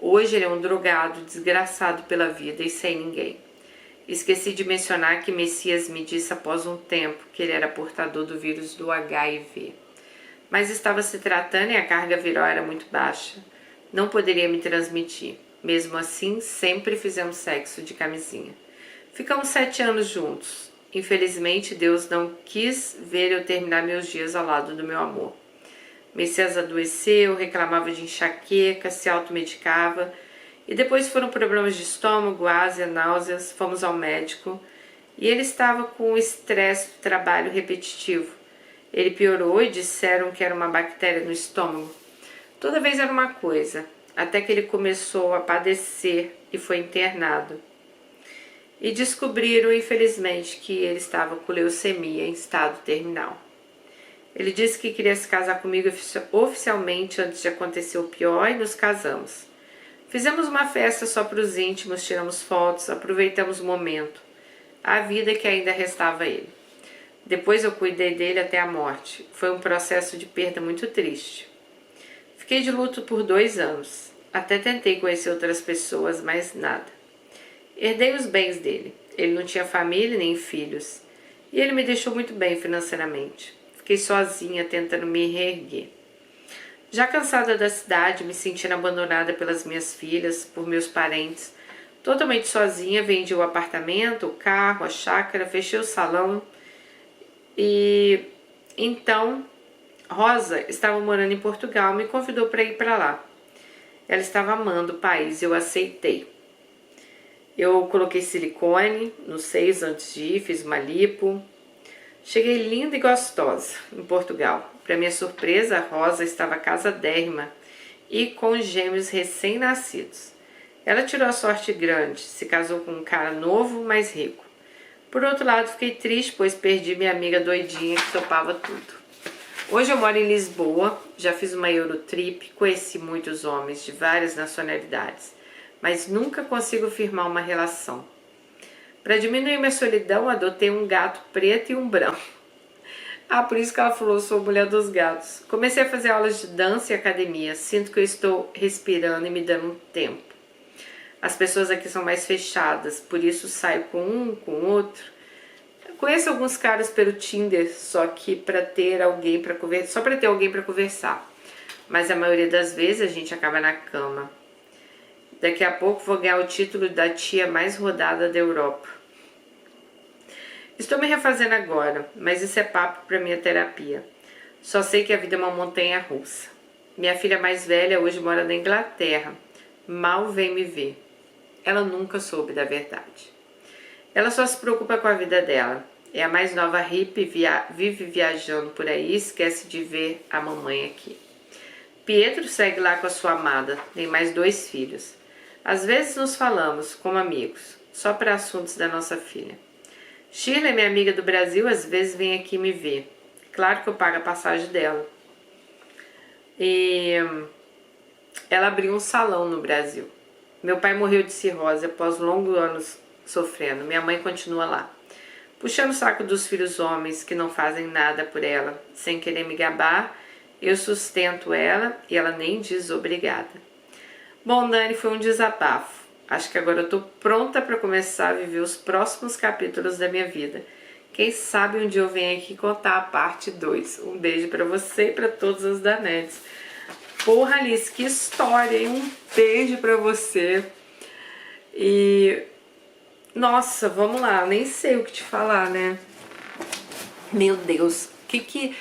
Hoje ele é um drogado, desgraçado pela vida e sem ninguém. Esqueci de mencionar que Messias me disse após um tempo que ele era portador do vírus do HIV. Mas estava se tratando e a carga viral era muito baixa. Não poderia me transmitir. Mesmo assim, sempre fizemos sexo de camisinha. Ficamos 7 anos juntos. Infelizmente, Deus não quis ver eu terminar meus dias ao lado do meu amor. Messias adoeceu, reclamava de enxaqueca, se automedicava e depois foram problemas de estômago, ásia, náuseas, fomos ao médico e ele estava com estresse do trabalho repetitivo. Ele piorou e disseram que era uma bactéria no estômago. Toda vez era uma coisa, até que ele começou a padecer e foi internado. E descobriram, infelizmente, que ele estava com leucemia em estado terminal. Ele disse que queria se casar comigo oficialmente antes de acontecer o pior e nos casamos. Fizemos uma festa só para os íntimos, tiramos fotos, aproveitamos o momento. A vida que ainda restava a ele. Depois eu cuidei dele até a morte. Foi um processo de perda muito triste. Fiquei de luto por 2 anos. Até tentei conhecer outras pessoas, mas nada. Herdei os bens dele. Ele não tinha família nem filhos. E ele me deixou muito bem financeiramente. Fiquei sozinha tentando me reerguer. Já cansada da cidade, me sentindo abandonada pelas minhas filhas, por meus parentes, totalmente sozinha, vendi o apartamento, o carro, a chácara, fechei o salão e então Rosa estava morando em Portugal, me convidou para ir para lá. Ela estava amando o país, eu aceitei. Eu coloquei silicone nos seios antes de ir, fiz uma lipo. Cheguei linda e gostosa em Portugal. Para minha surpresa, a Rosa estava casadérrima e com gêmeos recém-nascidos. Ela tirou a sorte grande, se casou com um cara novo, mas rico. Por outro lado, fiquei triste, pois perdi minha amiga doidinha que topava tudo. Hoje eu moro em Lisboa, já fiz uma Eurotrip, conheci muitos homens de várias nacionalidades, mas nunca consigo firmar uma relação. Para diminuir minha solidão, adotei um gato preto e um branco. Por isso que ela falou, sou mulher dos gatos. Comecei a fazer aulas de dança e academia. Sinto que eu estou respirando e me dando um tempo. As pessoas aqui são mais fechadas, por isso saio com um, com outro. Conheço alguns caras pelo Tinder, só que para ter alguém para conversar, só para ter alguém para conversar. Mas a maioria das vezes a gente acaba na cama. Daqui a pouco vou ganhar o título da tia mais rodada da Europa. Estou me refazendo agora, mas isso é papo para minha terapia. Só sei que a vida é uma montanha russa. Minha filha mais velha hoje mora na Inglaterra. Mal vem me ver. Ela nunca soube da verdade. Ela só se preocupa com a vida dela. É a mais nova hippie, vive viajando por aí e esquece de ver a mamãe aqui. Pietro segue lá com a sua amada, tem mais 2 filhos. Às vezes nos falamos, como amigos, só para assuntos da nossa filha. Shirley, minha amiga do Brasil, às vezes vem aqui me ver. Claro que eu pago a passagem dela. E ela abriu um salão no Brasil. Meu pai morreu de cirrose após longos anos sofrendo. Minha mãe continua lá. Puxando o saco dos filhos homens que não fazem nada por ela. Sem querer me gabar, Eu sustento ela e ela nem diz obrigada. Bom, Dani, foi um desabafo. Acho que agora eu tô pronta para começar a viver os próximos capítulos da minha vida. Quem sabe um dia eu venho aqui contar a parte 2. Um beijo para você e para todos os Danettes. Porra, Alice, que história, hein? Um beijo para você. E... nossa, vamos lá, nem sei o que te falar, né? Meu Deus, que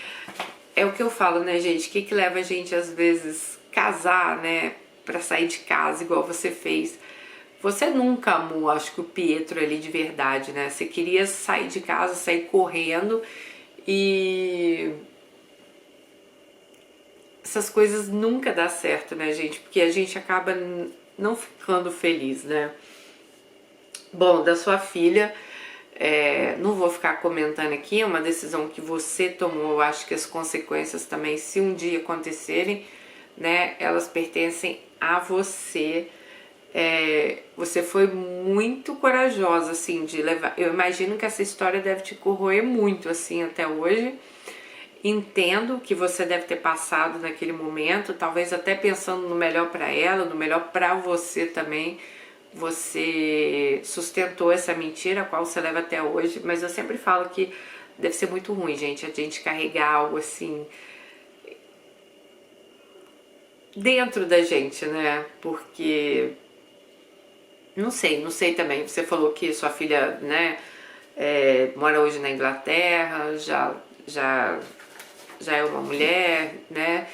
é o que eu falo, né, gente? O que leva a gente, às vezes, casar, né? Pra sair de casa, igual você fez. Você nunca amou, acho que o Pietro ali de verdade, né? Você queria sair de casa, sair correndo e... essas coisas nunca dá certo, né, gente? Porque a gente acaba não ficando feliz, né? Bom, da sua filha, não vou ficar comentando aqui, é uma decisão que você tomou, eu acho que as consequências também, se um dia acontecerem, né, elas pertencem a você. Você foi muito corajosa, assim, de levar. Eu imagino que essa história deve te corroer muito, assim, até hoje. Entendo que você deve ter passado naquele momento, talvez até pensando no melhor para ela, no melhor para você também. Você sustentou essa mentira, a qual você leva até hoje, mas eu sempre falo que deve ser muito ruim, gente, a gente carregar algo assim dentro da gente, né? Porque não sei também. Você falou que sua filha, né, mora hoje na Inglaterra, já é uma mulher, né?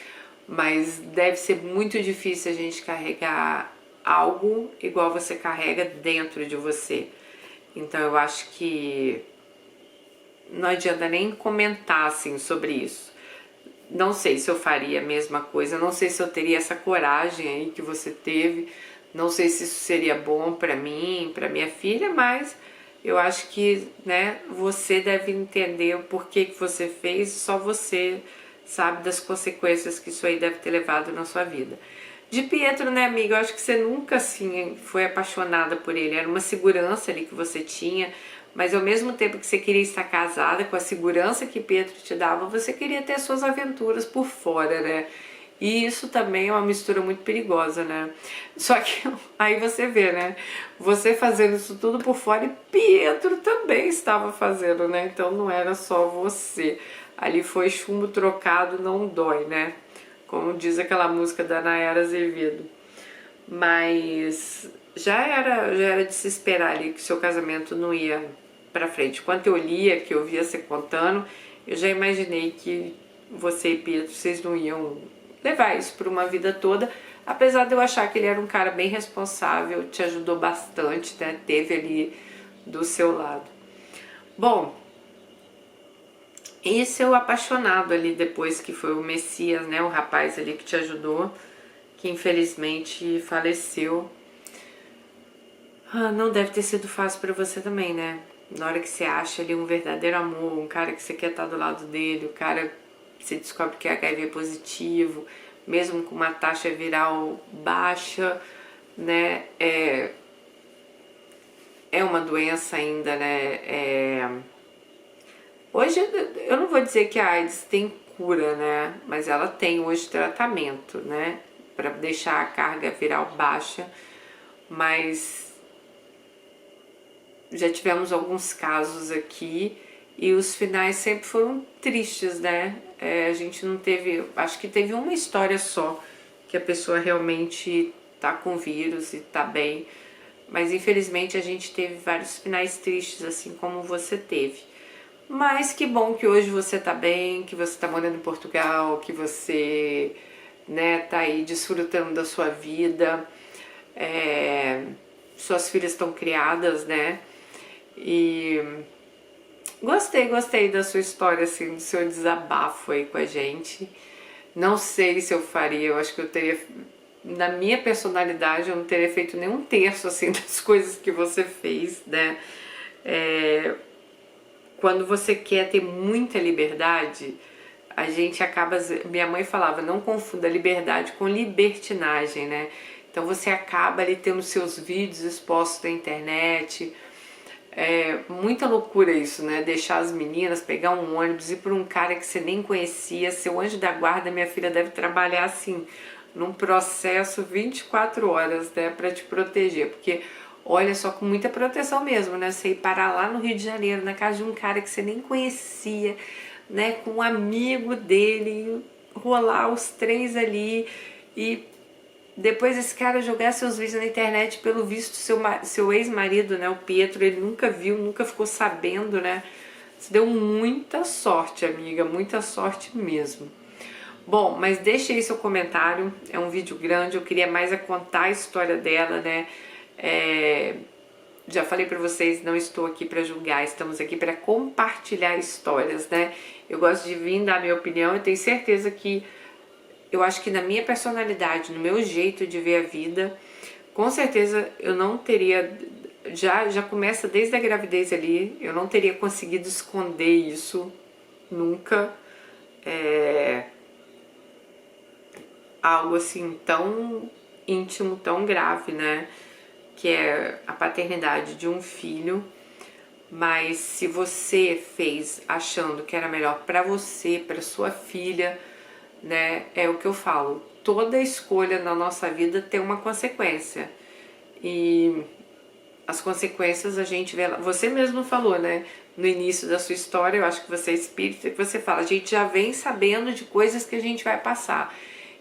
Mas deve ser muito difícil a gente carregar algo igual você carrega dentro de você. Então eu acho que não adianta nem comentar assim sobre isso. Não sei se eu faria a mesma coisa, não sei se eu teria essa coragem aí que você teve, não sei se isso seria bom pra mim, pra minha filha, mas eu acho que, né, você deve entender o porquê que você fez, só você sabe das consequências que isso aí deve ter levado na sua vida. De Pietro, né, amiga, eu acho que você nunca, assim, foi apaixonada por ele, era uma segurança ali que você tinha, mas ao mesmo tempo que você queria estar casada, com a segurança que Pietro te dava, você queria ter suas aventuras por fora, né? E isso também é uma mistura muito perigosa, né? Só que aí você vê, né? Você fazendo isso tudo por fora e Pietro também estava fazendo, né? Então não era só você. Ali foi chumbo trocado, não dói, né? Como diz aquela música da Nayara Azevedo. Mas já era de se esperar ali que seu casamento não ia pra frente. Quando eu lia, que eu via você contando, eu já imaginei que você e Pietro, vocês não iam levar isso por uma vida toda, apesar de eu achar que ele era um cara bem responsável, te ajudou bastante, né? Teve ali do seu lado. Bom, e seu apaixonado ali depois, que foi o Messias, né? O rapaz ali que te ajudou, que infelizmente faleceu. Não deve ter sido fácil pra você também, né? Na hora que você acha ali um verdadeiro amor, um cara que você quer estar do lado dele, o cara que você descobre que é HIV positivo, mesmo com uma taxa viral baixa, né? É uma doença ainda, né? Hoje eu não vou dizer que a AIDS tem cura, né? Mas ela tem hoje tratamento, né? Pra deixar a carga viral baixa, mas já tivemos alguns casos aqui e os finais sempre foram tristes, né? A gente não teve, acho que teve uma história só que a pessoa realmente tá com vírus e tá bem, mas infelizmente a gente teve vários finais tristes, assim como você teve. Mas que bom que hoje você tá bem, que você tá morando em Portugal, que você, né, tá aí desfrutando da sua vida, suas filhas estão criadas, né? E gostei da sua história, assim, do seu desabafo aí com a gente. Não sei se eu faria, eu acho que eu teria, na minha personalidade, eu não teria feito nenhum terço, assim, das coisas que você fez, né? Quando você quer ter muita liberdade, a gente acaba... Minha mãe falava, não confunda liberdade com libertinagem, né? Então você acaba ali tendo seus vídeos expostos na internet, É muita loucura isso, né? Deixar as meninas, pegar um ônibus, ir por um cara que você nem conhecia, seu anjo da guarda. Minha filha deve trabalhar assim, num processo 24 horas, né, pra te proteger, porque olha só, com muita proteção mesmo, né? Você ir parar lá no Rio de Janeiro, na casa de um cara que você nem conhecia, né, com um amigo dele, rolar os três ali e depois esse cara jogar seus vídeos na internet. Pelo visto, seu ex-marido, né, o Pietro, ele nunca viu, nunca ficou sabendo, né? Você deu muita sorte, amiga, muita sorte mesmo. Bom, mas deixa aí seu comentário, é um vídeo grande, eu queria mais contar a história dela, né? Já falei pra vocês, não estou aqui pra julgar, estamos aqui pra compartilhar histórias, né? Eu gosto de vir dar minha opinião, eu tenho certeza que eu acho que na minha personalidade, no meu jeito de ver a vida, com certeza eu não teria, já começa desde a gravidez ali, eu não teria conseguido esconder isso, nunca, algo assim tão íntimo, tão grave, né, que é a paternidade de um filho. Mas se você fez achando que era melhor pra você, pra sua filha, né, é o que eu falo, toda escolha na nossa vida tem uma consequência, e as consequências a gente vê, você mesmo falou, né, no início da sua história, eu acho que você é espírita, que você fala, a gente já vem sabendo de coisas que a gente vai passar.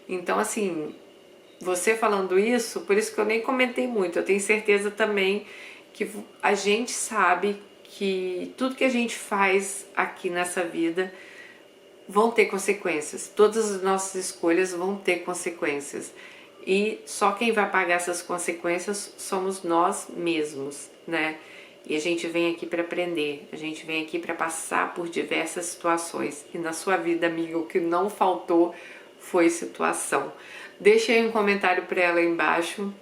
Então assim, você falando isso, por isso que eu nem comentei muito, eu tenho certeza também que a gente sabe que tudo que a gente faz aqui nessa vida vão ter consequências, todas as nossas escolhas vão ter consequências, e só quem vai pagar essas consequências somos nós mesmos, né? E a gente vem aqui para aprender, a gente vem aqui para passar por diversas situações, e na sua vida, amiga, o que não faltou foi situação. Deixa aí um comentário para ela aí embaixo,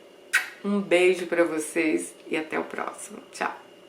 um beijo para vocês e até o próximo, tchau!